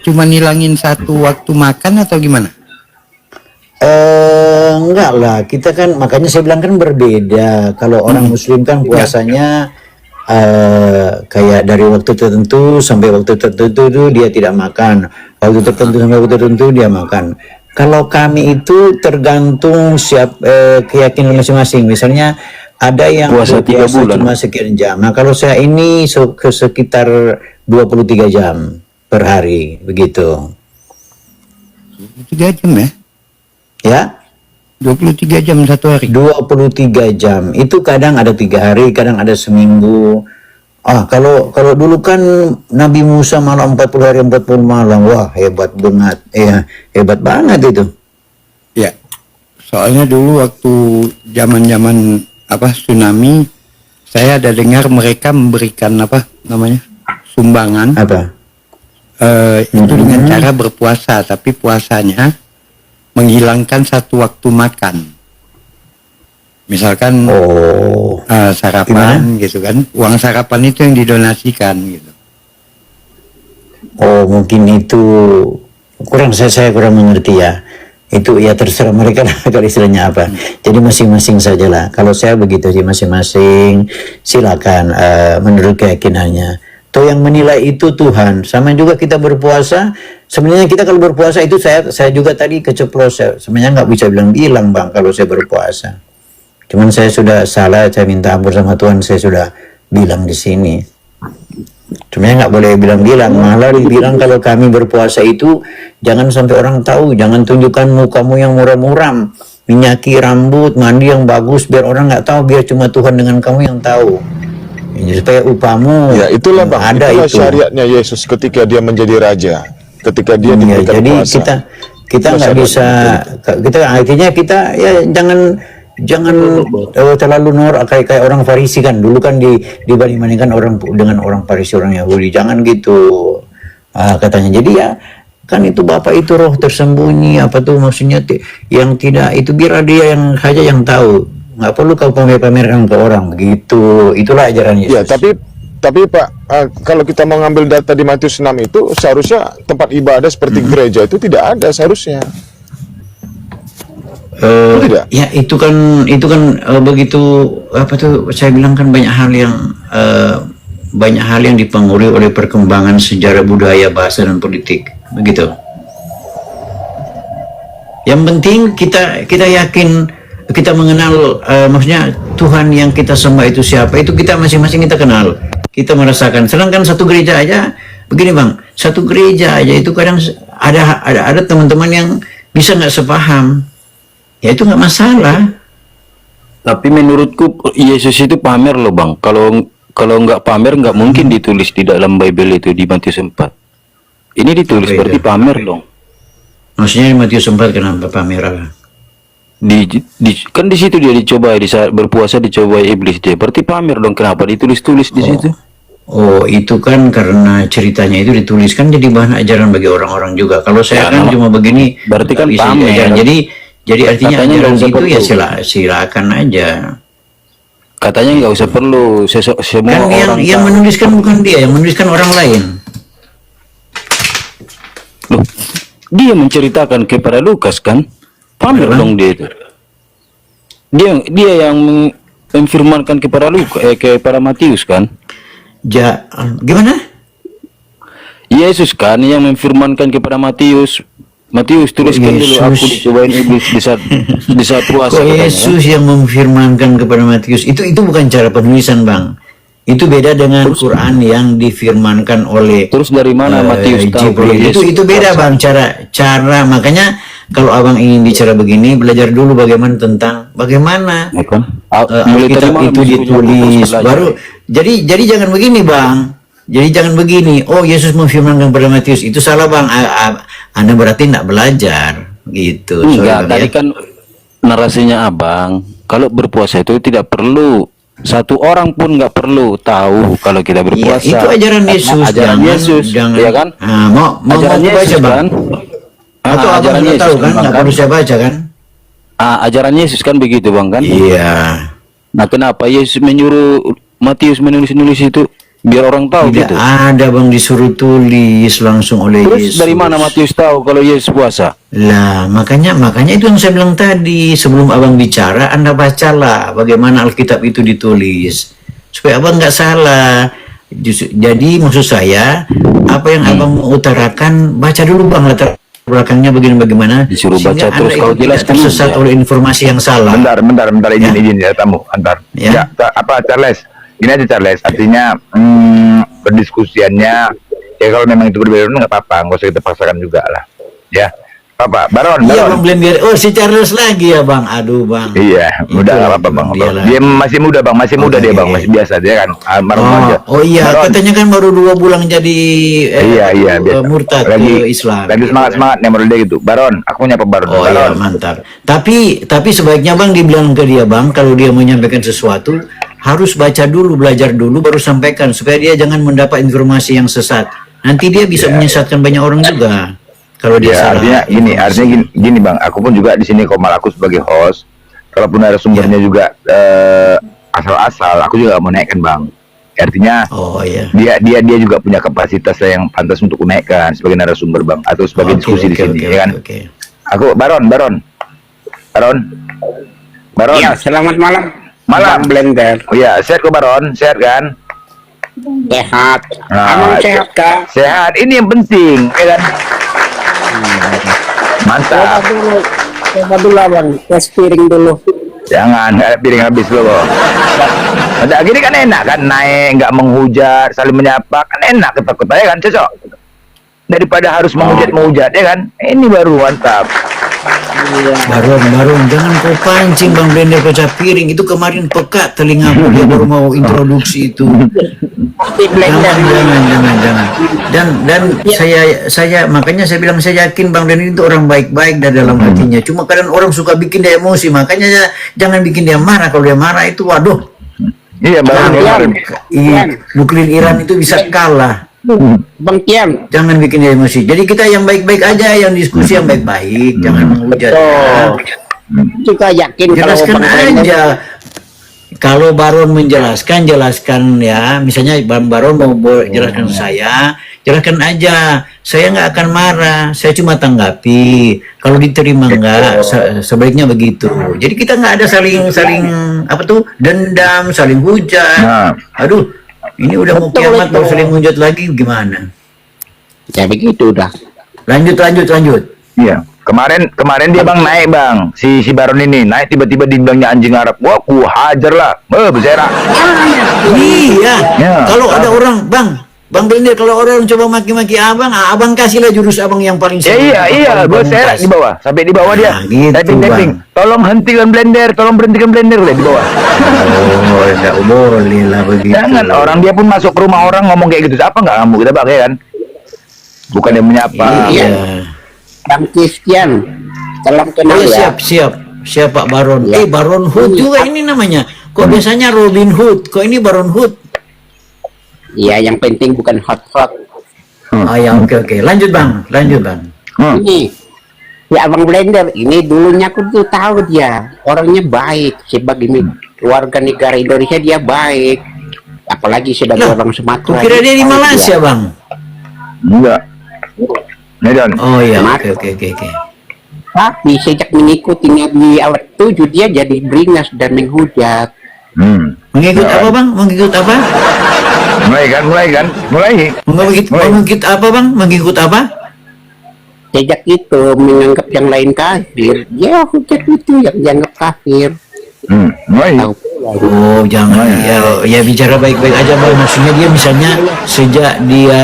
cuma nilangin satu waktu makan atau gimana? Enggak lah, kita kan makanya saya bilang kan berbeda. Kalau orang Muslim kan puasanya kayak dari waktu tertentu sampai waktu tertentu itu dia tidak makan, waktu tertentu sampai waktu tertentu dia makan. Kalau kami itu tergantung keyakinan masing-masing. Misalnya ada yang Puasa 3 bulan. cuma sekian jam. Nah kalau saya ini sekitar 23 jam per hari begitu. 3 jam ya? Ya. 23 jam satu hari. 23 jam. Itu kadang ada 3 hari, kadang ada seminggu. Kalau dulu kan Nabi Musa malam 40 hari 40 malam. Wah, hebat banget. Hebat banget itu. Ya. Soalnya dulu waktu zaman-zaman tsunami, saya ada dengar mereka memberikan sumbangan. Itu dengan cara berpuasa, tapi puasanya menghilangkan satu waktu makan. Misalkan sarapan gitu kan, uang sarapan itu yang didonasikan gitu. Oh, mungkin itu saya kurang mengerti ya. Itu ya terserah mereka lah kalau istilahnya apa. Jadi masing-masing sajalah. Kalau saya begitu sih, masing-masing silakan menurut keyakinannya. Toh yang menilai itu Tuhan. Sama juga kita berpuasa. Sebenarnya kita kalau berpuasa itu saya juga tadi keceplos. Sebenarnya nggak bisa bilang Bang kalau saya berpuasa. Cuman saya sudah salah. Saya minta ampun sama Tuhan. Saya sudah bilang di sini. Sebenarnya nggak boleh bilang-bilang. Malah dibilang kalau kami berpuasa itu jangan sampai orang tahu. Jangan tunjukkan mukamu yang muram-muram. Minyaki rambut, mandi yang bagus biar orang nggak tahu. Biar cuma Tuhan dengan kamu yang tahu. Supaya upamu Ya itulah Bang, ada itulah itu. Syariatnya Yesus ketika dia menjadi raja, ketika dia diberikan Jadi kuasa. kita nggak bisa, kita akhirnya kita ya jangan terlalu norak kayak orang Farisi kan. Dulu kan dibanding-bandingkan orang dengan orang Farisi, orang Yahudi. Jangan gitu katanya. Jadi ya kan itu Bapak itu roh tersembunyi apa tuh maksudnya yang tidak itu biar dia yang saja yang tahu. Nggak perlu kau pamerkan ke orang begitu. Itulah ajaran Yesus. Ya, tapi Pak, kalau kita mau ngambil data di Matius 6 itu seharusnya tempat ibadah seperti gereja itu tidak ada seharusnya. Tidak. Ya itu kan begitu apa tuh saya bilang kan banyak hal yang dipengaruhi oleh perkembangan sejarah budaya, bahasa dan politik begitu. Yang penting kita yakin kita mengenal maksudnya Tuhan yang kita sembah itu siapa, itu kita masing-masing kita kenal, kita merasakan. Sedangkan satu gereja aja begini Bang, satu gereja aja itu kadang ada teman-teman yang bisa nggak sepaham, ya itu nggak masalah. Tapi menurutku Yesus itu pamer loh Bang. Kalau nggak pamer nggak mungkin ditulis di dalam Bible itu di Matius 4. Ini ditulis berarti pamer dong. Maksudnya di Matius 4 kenapa pamer apa? Kan di situ dia dicoba di saat berpuasa dicoba iblis dia. Berarti pamer dong, kenapa ditulis-tulis di situ? Oh, itu kan karena ceritanya itu dituliskan jadi bahan ajaran bagi orang-orang juga. Kalau saya kan cuma begini, berarti kan bisa pamer. ajaran. Jadi artinya Katanya ajaran dong itu ya seperti silakan aja. katanya nggak usah perlu semua Kan orang yang tahu. menuliskan bukan dia, yang menuliskan orang lain. Loh, dia menceritakan kepada Lukas kan, pamer Bang. dong dia itu. Dia yang memfirmankan kepada kepada Matius kan. Gimana? Yesus kan yang memfirmankan kepada Matius. Matius tuliskan dulu, Yesus. aku dicobain iblis di saat puasa. Kok katanya, Yesus yang memfirmankan kepada Matius? Itu bukan cara penulisan, Bang. Itu beda dengan Quran yang difirmankan oleh Terus dari mana Matius tahu kalau Jibril. Yesus Itu beda, Bang, cara makanya kalau Abang ingin bicara begini, belajar dulu bagaimana ya kan? Mulai Alkitab dari mana itu disuruh ditulis belajar? baru. Jadi jangan begini, Bang. Jadi jangan begini. Oh, Yesus memfirmankan kepada Matius. Itu salah, Bang. Anda berarti tidak belajar gitu. Sorry, Enggak, Bang, tadi ya. kan narasinya Abang, kalau berpuasa itu tidak perlu satu orang pun nggak perlu tahu kalau kita Iya, berpuasa. itu ajaran Karena Yesus. ajaran Yesus, jangan. ya kan? Nah, mau Ajaran baca, Yesus Bang. kan? Atau Abang ajaran sudah Yesus tahu kan? Bang, Nggak perlu saya baca kan? Ajaran Yesus kan begitu Bang kan? Iya. Nah, kenapa Yesus menyuruh Matius menulis itu biar orang tahu Tidak gitu? ada, Bang, disuruh tulis langsung oleh Terus Yesus. dari mana Matius tahu kalau Yesus puasa? Lah, makanya itu yang saya bilang tadi. Sebelum Abang bicara, Anda bacalah bagaimana Alkitab itu ditulis. Supaya Abang nggak salah. Jadi maksud saya, apa yang Abang mau utarakan, baca dulu, Bang, latar belakangnya bagaimana. Disuruh baca sehingga terus Anda kalau itu jelas tidak tersesat kan, oleh informasi yang salah. Bentar, izin ya tamu, antar. Ya. Apa Charles? Gini aja Charles, artinya perdiskusiannya ya kalau memang itu berbeda nggak apa-apa, nggak usah kita paksakan juga lah. Ya, apa? Baron. Iya, Bang, biar. Oh, si Charles lagi ya, Bang. Aduh, Bang. Iya, udah nggak apa-apa Bang. Dia masih muda Bang, masih muda dia Bang, masih biasa dia kan. Aja. Oh iya, Baron. katanya kan baru 2 bulan jadi Iya, biasa. murtad Lagi ke Islam. Lagi semangat-semangatnya menurut dia gitu. Baron, aku nyapa Baron. Oh iya, mantap. Tapi sebaiknya Bang dibilang ke dia, Bang, kalau dia menyampaikan sesuatu harus baca dulu, belajar dulu baru sampaikan supaya dia jangan mendapat informasi yang sesat. Nanti dia bisa menyesatkan banyak orang juga. Kalau dia salah. Artinya gini Bang, aku pun juga di sini Komal, aku sebagai host, kalaupun ada sumbernya juga asal-asal, aku juga mau naikkan Bang. Artinya dia juga punya kapasitas yang pantas untuk naikkan sebagai narasumber Bang, atau sebagai diskusi di sini, ya kan? Aku Baron. Iya, selamat malam. Malam. Bang Blender. Oh iya, sehat kok Baron, sehat kan? Sehat. Nah, Abang sehat kah? Sehat, ini yang penting, ya kan? Mantap. Coba dulu Bang, tes piring dulu. Jangan, piring habis loh. Nah, gini kan enak kan, naik, nggak menghujat, saling menyapa, kan enak ketakutan ya kan, cocok. Daripada harus menghujat ya kan, ini baru mantap. Baron, jangan kau pancing Bang Blender pecah piring. Itu kemarin pekat telingaku, dia baru mau introduksi itu. Jangan. Dan saya makanya saya bilang saya yakin Bang Blender itu orang baik-baik dari dalam hatinya. Cuma kadang orang suka bikin dia emosi, makanya jangan bikin dia marah. Kalau dia marah itu waduh. Iya, nuklir Iran itu bisa kalah. Bang Kian, jangan bikin dia emosi. Jadi kita yang baik-baik aja, yang diskusi yang baik-baik, jangan menghujat. Juga yakin jelaskan aja. Kalau Baron menjelaskan ya. Misalnya Bang Baron mau jelaskan saya, jelaskan aja. Saya nggak akan marah, saya cuma tanggapi. Kalau diterima nggak, sebaiknya begitu. Jadi kita nggak ada saling dendam, saling hujat. Aduh. Ini udah mau kiamat, kalau saling menghujat lagi gimana? Ya begitu udah. Lanjut. Iya. Kemarin dia Bang naik Bang. Si Baron ini naik tiba-tiba dibilangnya anjing Arab. Wah, ku hajar lah. Berserak. Iya. Kalau ada orang, Bang Blender, kalau orang coba maki-maki abang kasihlah jurus abang yang paling iya, berserak di bawah. Sampai di bawah dia. Typing. Tolong hentikan Blender, tolong berhentikan Blender di bawah. Oh, enggak boleh lah begitu. Jangan, orang dia pun masuk ke rumah orang ngomong kayak gitu. Siapa nggak ngamuk kita pakai kan? Bukan yang menyapa. Iya. Bang Christian, salam kenal ya. Siap Pak Baron. Baron Hood juga ini namanya. Kok biasanya Robin Hood? Kok ini Baron Hood? Iya, yang penting bukan hot. Oh ya, oke. Lanjut bang. Ini Ya Abang Blender, ini dulunya aku tuh tahu dia orangnya baik sebagai warga negara Indonesia, dia baik. Apalagi sebagai orang Sumatera. Kira dia di tahu Malaysia, Bang. Enggak. Medan. Oh iya, Mas- oke. Tapi sejak mengikutinya di awal 7 dia jadi beringas dan menghujat. Mengikut Ya, apa, Bang? Mengikut apa? Mulai. Mengikut apa, Bang? Mengikut apa? Sejak itu menganggap yang lain kafir, dia hujat itu yang dianggap kafir. Mulai. Tahu pula dia. Oh, jangan ya bicara baik-baik aja, Bang. Maksudnya dia misalnya sejak dia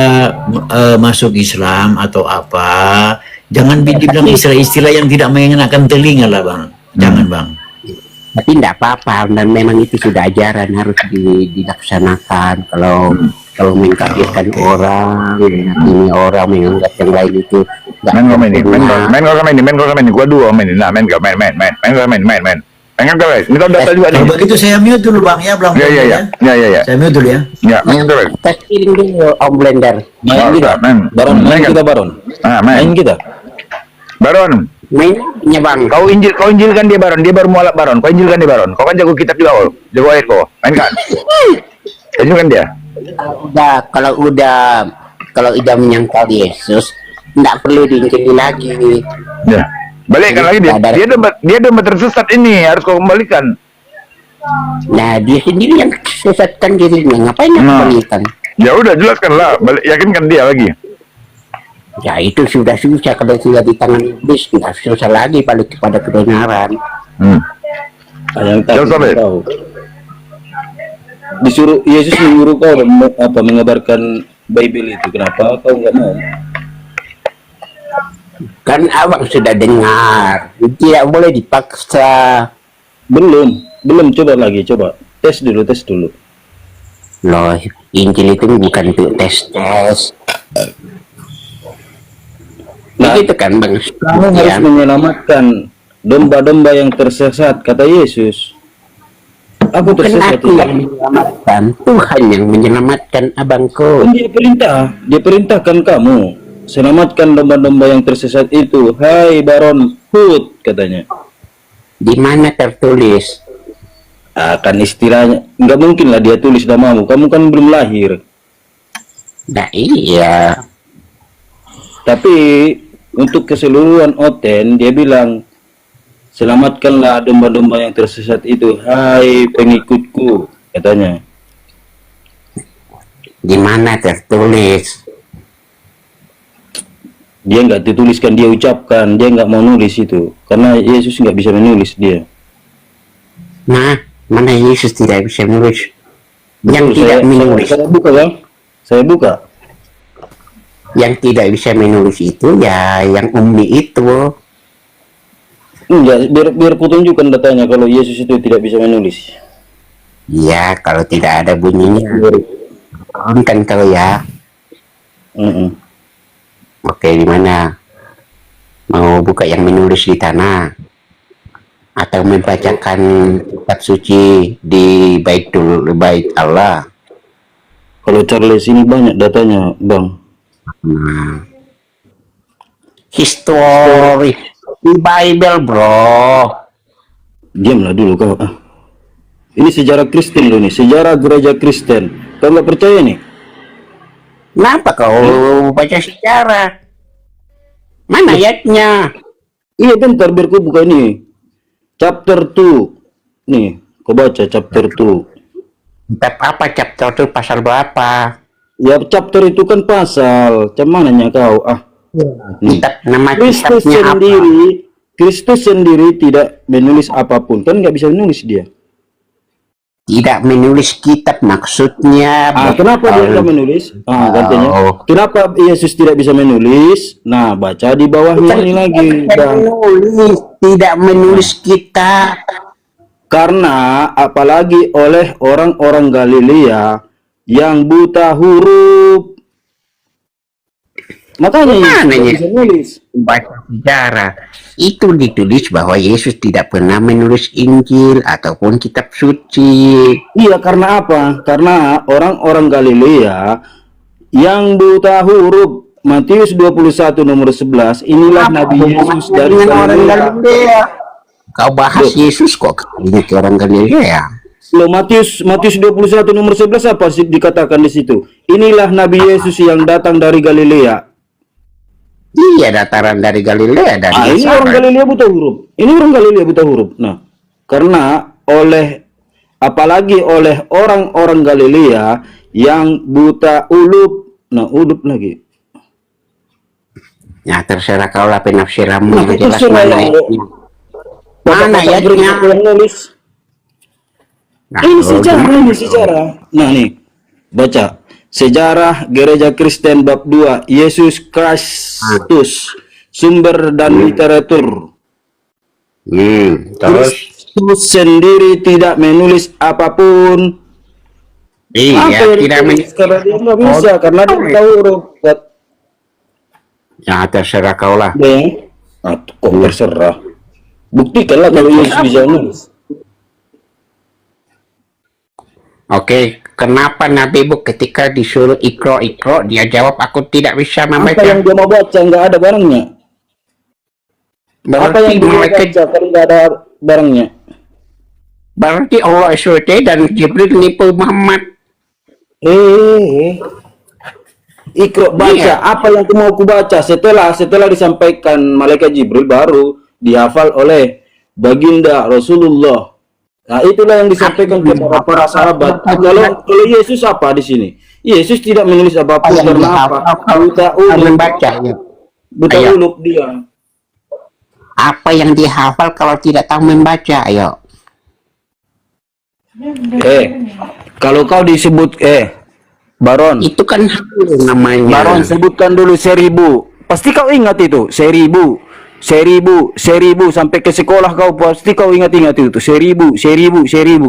masuk Islam atau apa, jangan dibilang istilah-istilah yang tidak mengenakan telinga lah, Bang. Jangan, Bang. Tapi tidak apa-apa, dan memang itu sudah ajaran harus dilaksanakan. Kalau mengkafirkan orang, ini orang menganggap yang lain itu nggak sempurna. Main kau ini. Gua dua main. Nah, main. Main kau guys. Ini kau data juga nih. Kalau begitu saya mute dulu, Bang, ya, Bang. Ya. Saya mute dulu ya. Ya, main kau guys. Tes piring dulu Om Blender. Main kita, Baron, main kita Baron. Main kita. Baron. Mainnya Bang. Kau injilkan dia Baron. Dia baru mualaf Baron. Kau injilkan dia Baron. Kau kan jago kitab juga, jago ayat kau. Mainkan. Injilkan dia. Kalau udah menyangkal Yesus, tidak perlu diinjili lagi. Ya. Balikkan lagi dia. Dia domba tersesat ini, harus kau kembalikan. Nah, dia sendiri yang sesatkan dirinya. Ngapain yang kembalikan? Ya udah, jelaskanlah. Yakinkan dia lagi. Ya itu sudah susah kalau sudah di tangan iblis, tidak susah lagi balik kepada kebenaran. Yang tahu. Disuruh Yesus menyuruh kau mengabarkan Bible itu. Kenapa kau nggak mau? Kan abang sudah dengar, tidak boleh dipaksa. Belum. Coba tes dulu. Loh, Injil itu bukan untuk tes. Begitu kan Bang? Kamu harus menyelamatkan domba-domba yang tersesat, kata Yesus. Aku Bukan tersesat. aku yang menyelamatkan, Tuhan yang menyelamatkan abangku. Dia perintahkan kamu selamatkan domba-domba yang tersesat itu. Hai Baron Hood, katanya. Di mana tertulis? Akan istilahnya, nggak mungkin lah dia tulis namamu. Kamu kan belum lahir. Nah iya. Tapi untuk keseluruhan Oten, dia bilang, selamatkanlah domba-domba yang tersesat itu, hai pengikutku, katanya. Di mana tertulis? Dia nggak dituliskan, dia ucapkan, dia nggak mau nulis itu, karena Yesus nggak bisa menulis dia. Nah, mana Yesus tidak bisa menulis? Yang tidak menulis. Saya buka, Bang. Saya buka. Yang tidak bisa menulis itu ya yang ummi itu. Enggak, biar kutunjukkan datanya kalau Yesus itu tidak bisa menulis. Ya, kalau tidak ada bunyinya. Kan kalau ya. Oke, di mana? Mau buka yang menulis di tanah atau membacakan kitab suci di bait Allah? Kalau Charles ini banyak datanya, Bang. History di Bible, bro. Diamlah dulu kau. Ini sejarah Kristen loh nih, sejarah gereja Kristen. Kau nggak percaya nih? Kenapa kau baca sejarah? Mana ayatnya? Iya bentar, biar ku buka ini. Chapter 2. Nih, kau baca chapter 2. Kitab apa chapter itu, pasal berapa? Ya chapter itu kan pasal. Cumananya kau Kitab, nama Kristus kitabnya sendiri, Kristus sendiri tidak menulis apapun, kan nggak bisa menulis dia. Tidak menulis kitab maksudnya. Kenapa dia nggak menulis? Katanya. Kenapa Yesus tidak bisa menulis? Nah, baca di bawahnya ini lagi. Tidak menulis kitab. Karena apalagi oleh orang-orang Galilea yang buta huruf. Makanya Yesus bisa nulis. Baca sejarah itu ditulis bahwa Yesus tidak pernah menulis Injil ataupun kitab suci. Iya, karena apa? Karena orang-orang Galilea yang buta huruf, Matius 21 nomor 11, inilah Nabi Yesus dari Galilea. Kau bahas Yesus kok ini ke orang Galilea. Loh, Matius 21 nomor 11 apa sih dikatakan di situ? Inilah Nabi Yesus yang datang dari Galilea. Iya, dataran dari Galilea dari Ini orang Galilea buta huruf. Ini orang Galilea buta huruf. Nah, karena apalagi oleh orang-orang Galilea yang buta ulup. Nah, ulup lagi. Ya terserah kau lah penafsiranmu Nah, yang jelas terserah mana ya. ayatnya. Mana ayatnya? Yang nulis. Nah, Ini kalau sejarah, gimana? ini sejarah. Nah, nih. Baca. Sejarah Gereja Kristen bab 2, Yesus Kristus, sumber dan literatur. Terus Kristus sendiri tidak menulis apapun. iya tidak menulis. Karena dia nggak bisa, karena dia tahu huruf. Ya terserah kau lah. Kok terserah. Buktikanlah kalau Yesus bisa nulis. Oke, kenapa Nabi Bu ketika disuruh ikro dia jawab aku tidak bisa membaca. Apa yang dia mau baca nggak ada barangnya. Apa yang dia mau baca kalau nggak ada barangnya? Berarti Allah SWT dan Jibril nipu Muhammad. Ikro baca apa yang mau ku baca setelah disampaikan malaikat Jibril baru dihafal oleh baginda Rasulullah. Nah, itulah yang disampaikan kepada para sahabat. Kalau Yesus apa di sini? Yesus tidak menulis apapun karena apa? Buta uluk. Membaca ya. Buta uluk dia. Apa yang dihafal kalau tidak tahu membaca? Ayo. Kalau kau disebut Baron. Itu kan namanya. Baron, sebutkan dulu 1000. Pasti kau ingat itu, 1000 sampai ke sekolah kau pasti kau ingat itu 1000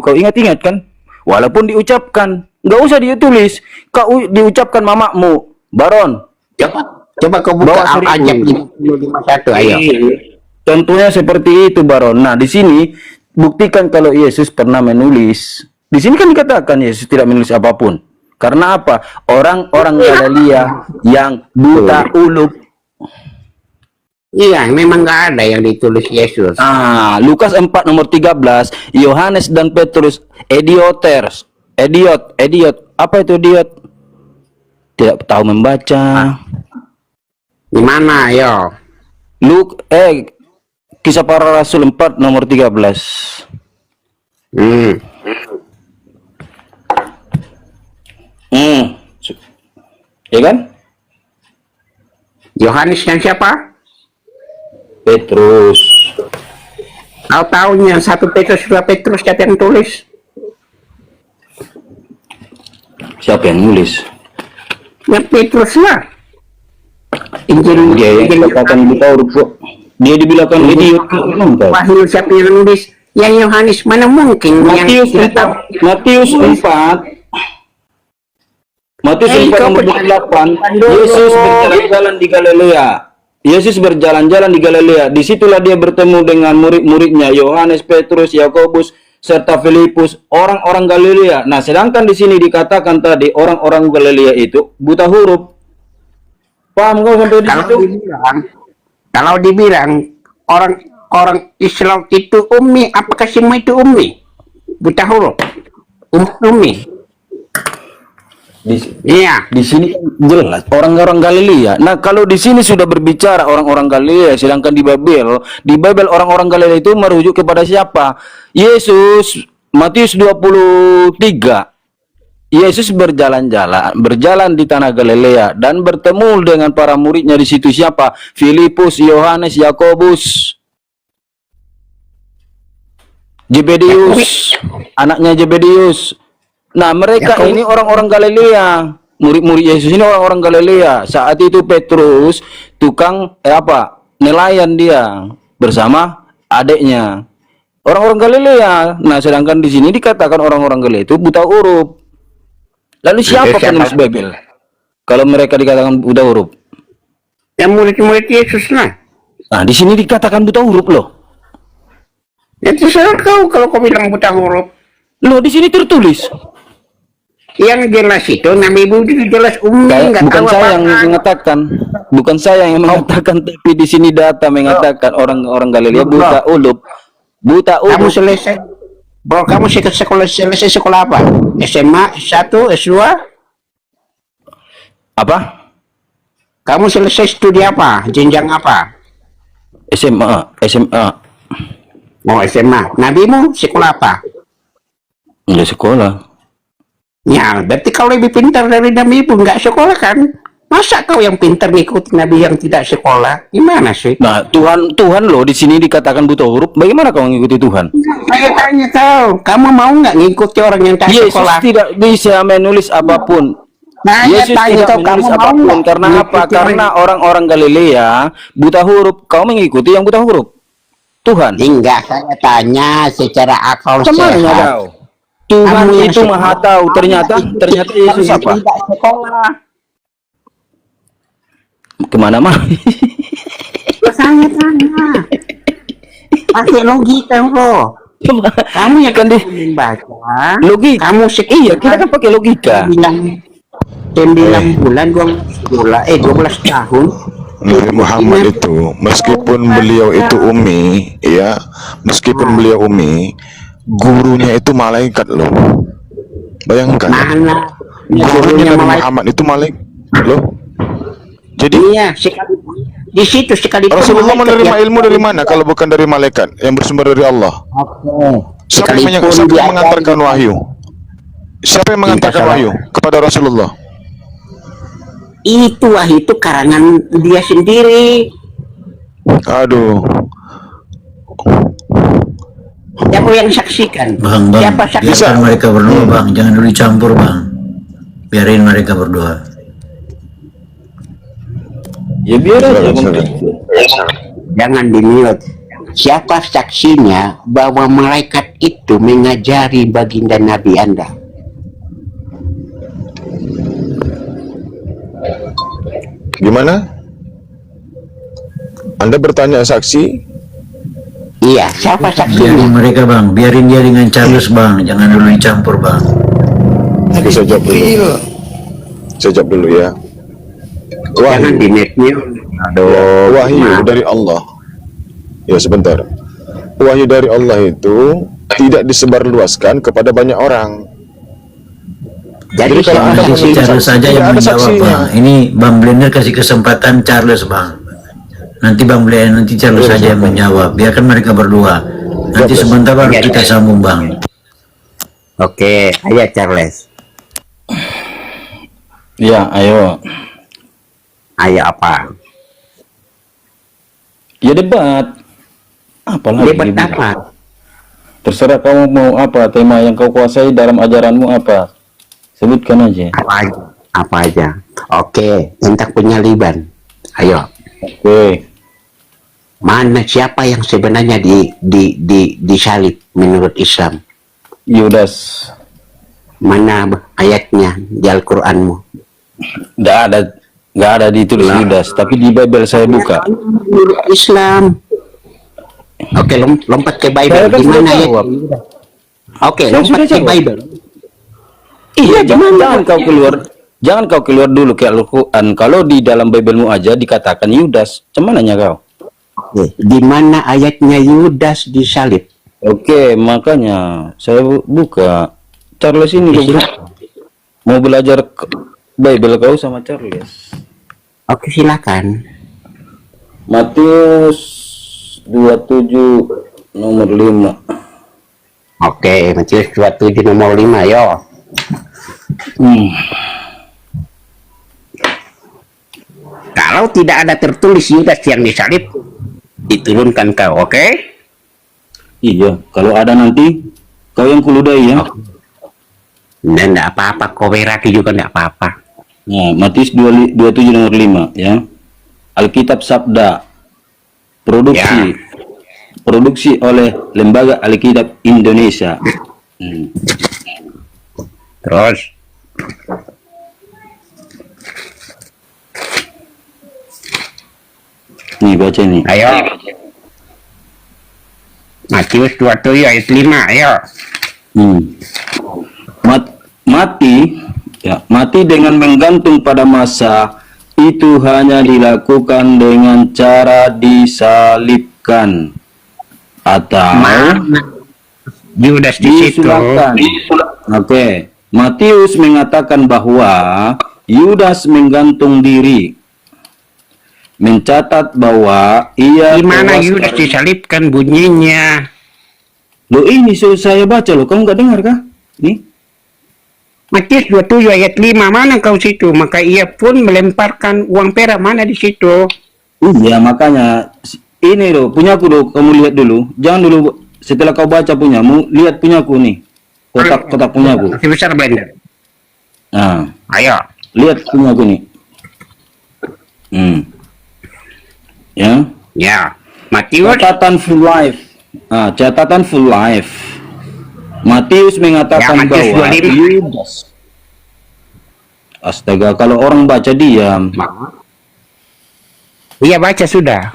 kau ingat kan, walaupun diucapkan nggak usah ditulis, kau diucapkan mamamu Baron. Coba kau buka Al-Ajab 51 ayo. Tentunya seperti itu Baron. Nah di sini buktikan kalau Yesus pernah menulis. Di sini kan dikatakan Yesus tidak menulis apapun. Karena apa? Orang-orang Galilea yang buta uluk. Iya, memang nggak ada yang ditulis Yesus. Lukas 4 nomor 13, Yohanes dan Petrus, idiot. Apa itu idiot? Tidak tahu membaca. Di mana, ayo? Kisah Para Rasul 4 nomor 13. Ya kan? Yohanes yang siapa? Petrus. Tahu yang 1 Petrus 2 Petrus siapa yang tulis? Siapa yang nulis? Ya Petrus lah. Injil Dia yang dikatakan buta huruf. Dia dibilangkan idiot. Wahyu siapa yang nulis? Ya Yohanes, mana mungkin Matius 4 nomor 28. Yesus berjalan-jalan di Galilea. Disitulah dia bertemu dengan murid-muridnya Yohanes, Petrus, Yakobus, serta Filipus, orang-orang Galilea. Nah, sedangkan di sini dikatakan tadi orang-orang Galilea itu buta huruf. Paham kau sampai di situ? Kalau dibilang orang Islam itu ummi, apakah semua itu ummi? Buta huruf. Ummi. Iya, di sini jelas orang-orang Galilea. Nah, kalau di sini sudah berbicara orang-orang Galilea, sedangkan di Babel orang-orang Galilea itu merujuk kepada siapa? Yesus. Matius 23. Yesus berjalan di tanah Galilea dan bertemu dengan para muridnya di situ siapa? Filipus, Yohanes, Yakobus, Zebedius, anaknya Zebedius. Nah, mereka ini orang-orang Galilea. Murid-murid Yesus ini orang-orang Galilea. Saat itu Petrus tukang nelayan dia bersama adiknya. Orang-orang Galilea. Nah, sedangkan di sini dikatakan orang-orang Galilea itu buta huruf. Lalu siapa penulis Babel? Kalau mereka dikatakan buta huruf? Yang murid-murid Yesus lah. Nah, di sini dikatakan buta huruf loh. Ya terserah kau kalau kau bilang buta huruf. Loh, di sini tertulis. Yang jelas itu Nabi Budi jelas ummi, nggak Bukan tahu saya yang apa-apa. mengatakan, bukan saya yang mengatakan, tapi di sini data mengatakan orang Galilea buta ulub, Kamu selesai, bro, kamu selesai sekolah apa? SMA, S1, S2? Apa? Kamu selesai studi apa? Jenjang apa? SMA. Oh, SMA. Nabimu sekolah apa? Nggak sekolah. Ya, berarti kau lebih pintar dari Nabimu, nggak sekolah kan? Masa kau yang pintar ngikutin Nabi yang tidak sekolah? Gimana sih? Nah, Tuhan loh di sini dikatakan buta huruf. Bagaimana kau mengikuti Tuhan? Saya tanya kau, kamu mau nggak ngikuti orang yang tak Yesus sekolah? tidak bisa menulis apapun. Nah, Yesus tanya tidak kau, kamu menulis mau apapun. nggak Karena apa? ngikuti Karena orang-orang Galilea buta huruf. Kau mengikuti yang buta huruf. Tuhan. Enggak, saya tanya secara akal Kemana sehat. kau? Tuhan Kamu yang itu sekolah. maha tahu. Ternyata Yesus apa? Tidak sekolah. Kemana mah? Saya tanya. Pakai logika bro. Kamu yang kan di membaca. logika. Kamu Iya, kita kan pakai logika. 9 bulan 12 tahun. Nabi Muhammad itu meskipun beliau itu ummi, ya, meskipun beliau ummi, gurunya itu malaikat loh. Bayangkan. Mana? Gurunya Nabi malaikat. Muhammad itu malaikat loh. Jadi Iya, di situ sekali Rasulullah menerima ilmu dari mana kalau bukan dari malaikat yang bersumber dari Allah? Siapa yang mengantarkan wahyu? Siapa yang mengantarkan wahyu kepada Rasulullah? Itu wahyu itu karangan dia sendiri. Aduh. Siapa yang saksikan? Bang, Siapa saksikan? biarkan mereka berdoa bang, jangan dulu dicampur bang. Biarin mereka berdoa. Ya biar aja. Jangan di-mute. Siapa saksinya bahwa malaikat itu mengajari baginda Nabi Anda? Gimana? Anda bertanya saksi? Iya, siapa Biarin saksinya? mereka bang, biarin dia dengan Charles bang, jangan dulu dicampur bang. Oke, saya jawab dulu. Saya jawab dulu ya. Jangan di-mute. Wahyu dari Allah. Ya sebentar. Wahyu dari Allah itu tidak disebarluaskan kepada banyak orang. Jadi kalau Anda Nanti si menuntut Charles saksi, saja tidak yang ada menjawab saksinya. bang. Ini Bang Blender kasih kesempatan Charles bang. Nanti Bang Blender, nanti Charles saja yang menjawab. Biarkan mereka berdua. Nanti sebentar baru kita sambung bang. Oke, ayo Charles. Ya, ayo. Ayo apa? Ya debat. Apalagi Debat gitu. apa? Terserah kamu mau apa, tema yang kau kuasai dalam ajaranmu apa. Sebutkan aja. Apa aja? Apa aja? Oke, tentang penyaliban. Ayo. Oke. Mana siapa yang sebenarnya disalib menurut Islam? Yudas. Mana ayatnya di Al-Qur'anmu? Nggak ada ditulis Yudas, tapi di Bible saya buka. Menurut Islam. Oke, lompat ke Bible. Saya kan Di sudah mana ayat? jawab. Oke, Saya lompat sudah ke jawab. Bible. Iya, jangan kau keluar dulu ke Al-Quran. Kalau di dalam Biblemu aja dikatakan Yudas, cemananya kau? Oke, di mana ayatnya Yudas disalib? Oke, makanya saya buka. Charles ini kau mau belajar Bible kau sama Charles. Oke, silakan. Matius 27 nomor 5. Oke, Matius 27 nomor 5, yo. Kalau tidak ada tertulis Yudas yang disalib, diturunkan kau, oke? Iya, kalau ada nanti kau yang kuludai ya. Dan tidak apa-apa, kau beraki juga tidak apa-apa. Nah, Matius 27 nomor 5 ya. Alkitab Sabda produksi oleh Lembaga Alkitab Indonesia. Terus nih baca nih. ayo. Matius 27 ayat 5, ayo. Mati Ya, mati dengan menggantung pada massa itu hanya dilakukan dengan cara disalibkan atau Yudas di situ. disulapkan. Oke, Matius mengatakan bahwa Yudas menggantung diri, mencatat bahwa ia Di mana tewas Yudas karena- disalibkan bunyinya? Loh ini saya baca loh, kamu nggak dengar kah? Nih, Matius 27 ayat 5, mana kau situ? Maka ia pun melemparkan uang perak, mana di situ? iya makanya ini loh punyaku loh, kamu lihat dulu, jangan dulu setelah kau baca punyamu, lihat punyaku nih, kotak punyaku. Masih besar blender. Nah, Ayo. lihat punyaku nih. Ya. Ya. Matius. Catatan full life. Ah, catatan full life. Matius mengatakan Ya, Matius bahwa 25. Yudas. Astaga, kalau orang baca diam. Iya baca sudah.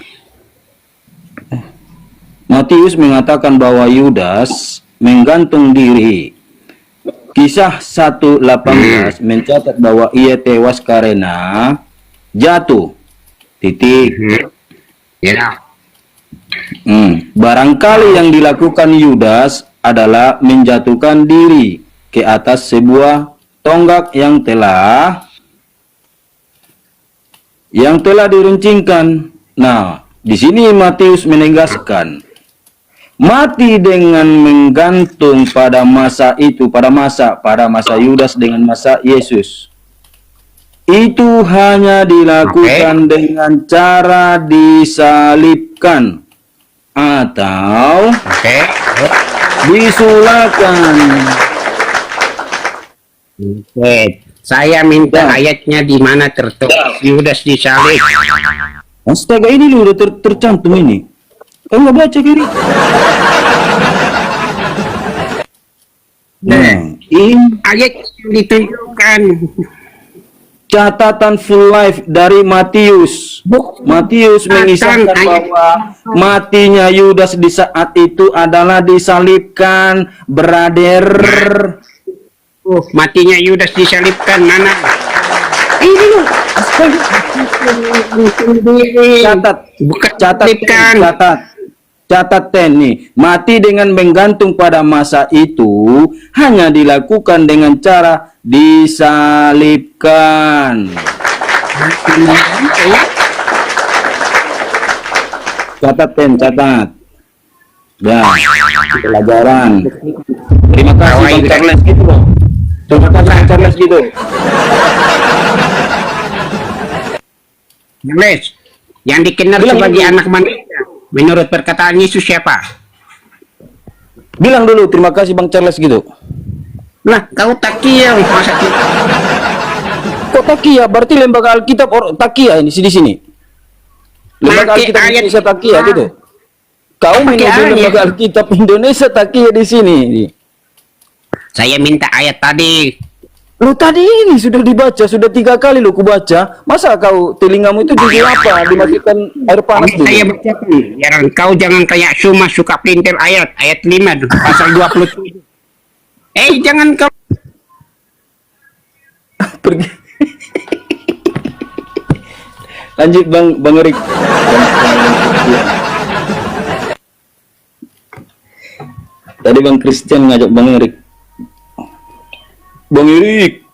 Matius mengatakan bahwa Yudas menggantung diri. Kisah 1:18 mencatat bahwa ia tewas karena jatuh. Titik. Ya. Barangkali yang dilakukan Yudas adalah menjatuhkan diri ke atas sebuah tonggak yang telah diruncingkan. Nah, di sini Matius menegaskan mati dengan menggantung pada masa itu, pada masa Yudas dengan masa Yesus. Itu hanya dilakukan dengan cara disalibkan atau disulapkan. Saya minta ayatnya di mana tertulis Yudas disalib. Astaga, ini lu udah tercantum ini. Kamu nggak baca kiri? Ini ayat yang ditunjukkan. Catatan full life dari Matius. Matius mengisahkan bahwa matinya Yudas di saat itu adalah disalibkan, brother. Matinya Yudas disalibkan mana? Ini loh. Catat nih, mati dengan menggantung pada masa itu hanya dilakukan dengan cara disalibkan. Catat. Ya, pelajaran. Terima kasih Bang Charles gitu loh. Terima kasih Bang Charles gitu. Charles, yang dikenal sebagai anak manusia menurut perkataan Yesus siapa? Bilang dulu terima kasih Bang Charles gitu. Lah, kau takia masa kok takia? Berarti lembaga Alkitab takia ini di sini. Lembaga Alkitab Indonesia takia gitu. Kau menuduh lembaga Alkitab Indonesia takia di sini. Saya minta ayat tadi. Lu tadi ini sudah dibaca, sudah 3 kali lu kubaca. Masa kau telingamu itu jadi apa? Dimasukkan air panas dulu. Saya bacakan. Ya, kau jangan kayak Suma suka pelintir ayat 5 pasal 27. Jangan kau pergi. Lanjut Bang Erik. Tadi Bang Christian ngajak Bang Erik. Bang Erik.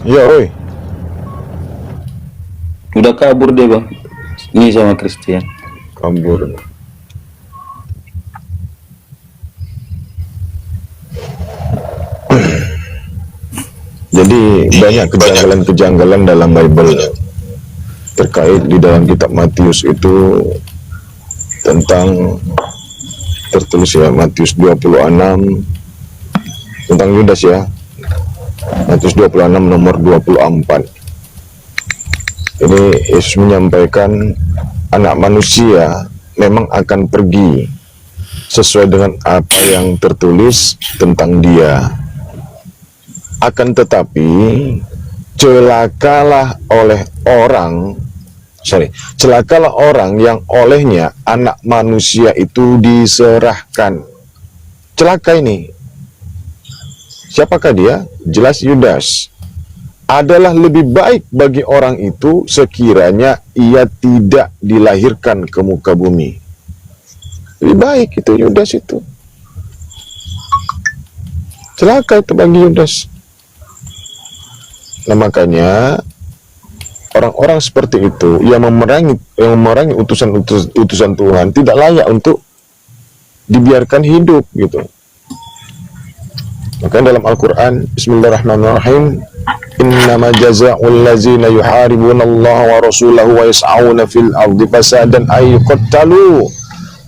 Ya, oi. Udah kabur deh Bang. Ini sama Christian. Kabur. Jadi banyak kejanggalan-kejanggalan dalam Bible terkait di dalam kitab Matius itu tentang tertulis ya Matius 26 tentang Yudas ya. Matius 26 nomor 24. Ini Yesus menyampaikan anak manusia memang akan pergi sesuai dengan apa yang tertulis tentang dia. Akan tetapi celakalah orang yang olehnya anak manusia itu diserahkan. Celaka ini. Siapakah dia? Jelas Yudas. Adalah lebih baik bagi orang itu sekiranya ia tidak dilahirkan ke muka bumi. Lebih baik itu Yudas itu. Celaka itu bagi Yudas. Nah, makanya orang-orang seperti itu yang memerangi utusan Tuhan tidak layak untuk dibiarkan hidup gitu. Maka dalam Al-Quran, Bismillahirrahmanirrahim, innama jaza'ul lazina yuharibuna Allah wa rasulahu wa yas'auna fil ardi fasadan ay yuqattalu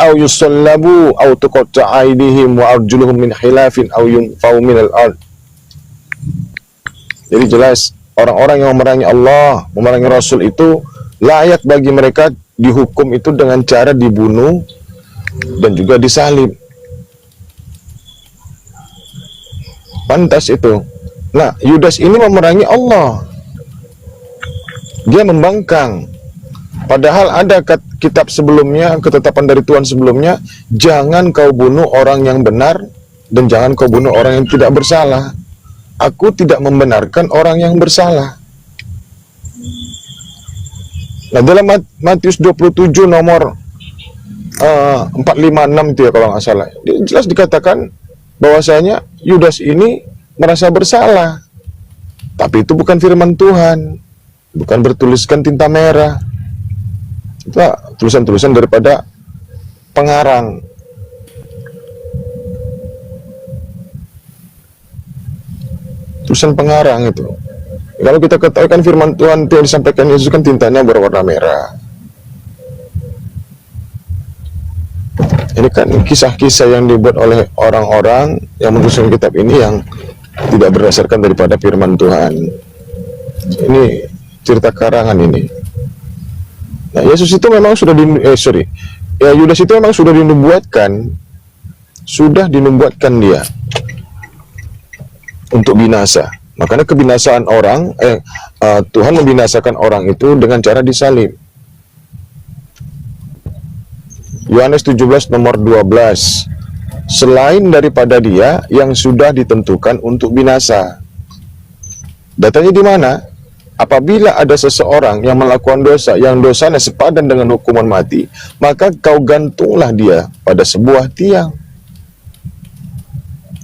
aw yusallabu aw tuqatta'a aydihim wa arjuluhum min khilafin aw yunfaw minal ard. Jadi jelas orang-orang yang memerangi Allah, memerangi Rasul itu layak bagi mereka dihukum itu dengan cara dibunuh dan juga disalib. Pantas itu. Nah, Yudas ini memerangi Allah. Dia membangkang. Padahal ada kitab sebelumnya, ketetapan dari Tuhan sebelumnya, jangan kau bunuh orang yang benar dan jangan kau bunuh orang yang tidak bersalah. Aku tidak membenarkan orang yang bersalah. Nah, dalam Matius 27 nomor 456 itu ya kalau nggak salah, jelas dikatakan bahwasanya Yudas ini merasa bersalah. Tapi itu bukan firman Tuhan. Bukan bertuliskan tinta merah. Itu tulisan-tulisan daripada pengarang. Tulisan pengarang itu. Kalau kita ketahui kan firman Tuhan itu yang disampaikan Yesus kan tintanya berwarna merah. Ini kan kisah-kisah yang dibuat oleh orang-orang yang menuliskan kitab ini yang tidak berdasarkan daripada firman Tuhan. Ini cerita karangan ini. Nah, Yesus itu memang sudah Yudas itu memang sudah dinubuatkan dia untuk binasa. Makanya kebinasaan orang, Tuhan membinasakan orang itu dengan cara disalib. Yohanes 17 nomor 12. Selain daripada dia yang sudah ditentukan untuk binasa. Datanya di mana? Apabila ada seseorang yang melakukan dosa, yang dosanya sepadan dengan hukuman mati, maka kau gantunglah dia pada sebuah tiang.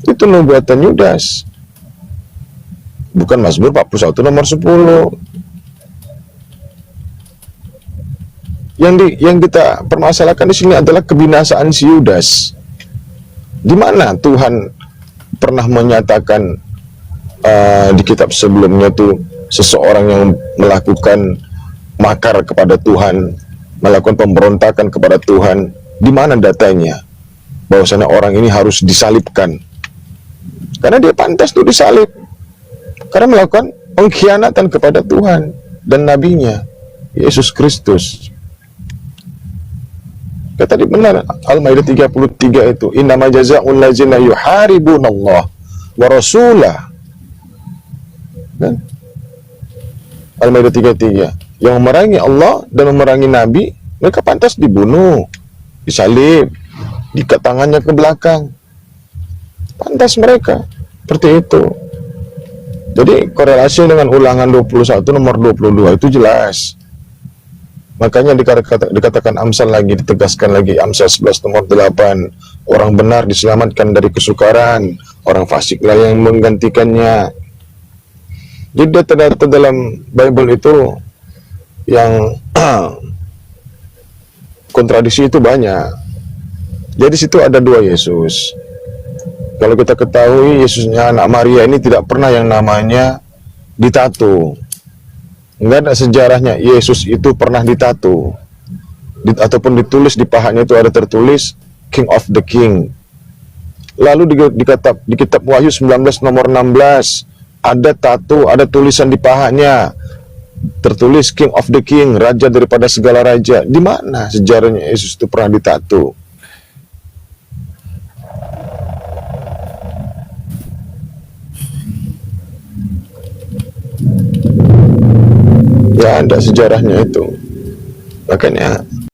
Itu nubuatan Yudas. Bukan Mazmur 41 nomor 10. Yang kita permasalahkan di sini adalah kebinasaan si Yudas. Di mana Tuhan pernah menyatakan di kitab sebelumnya tuh seseorang yang melakukan makar kepada Tuhan, melakukan pemberontakan kepada Tuhan, di mana datanya bahwasanya orang ini harus disalibkan? Karena dia pantas tuh disalib. Karena melakukan pengkhianatan kepada Tuhan dan nabinya Yesus Kristus. Kata tadi benar, Al-Maidah 33 itu, innama jazaa'ul ladzina yuharibunallah wa rasulah. Kan? Al-Maidah 33, yang memerangi Allah dan memerangi Nabi, mereka pantas dibunuh, disalib, diikat tangannya ke belakang. Pantas mereka seperti itu. Jadi korelasi dengan Ulangan 21 nomor 22 itu jelas. Makanya dikatakan Amsal lagi, ditegaskan lagi Amsal 11 nomor 8, orang benar diselamatkan dari kesukaran, orang fasiklah yang menggantikannya. Jadi data-data dalam Bible itu yang kontradiksi itu banyak. Jadi situ ada dua Yesus. Kalau kita ketahui Yesusnya anak Maria ini tidak pernah yang namanya ditato. Enggak ada sejarahnya Yesus itu pernah ditato. Ataupun ditulis di pahanya itu ada tertulis King of the King. Lalu di kitab Wahyu 19 nomor 16 ada tato, ada tulisan di pahanya tertulis King of the King, raja daripada segala raja. Di mana sejarahnya Yesus itu pernah ditato? Ya, ada sejarahnya itu. Makanya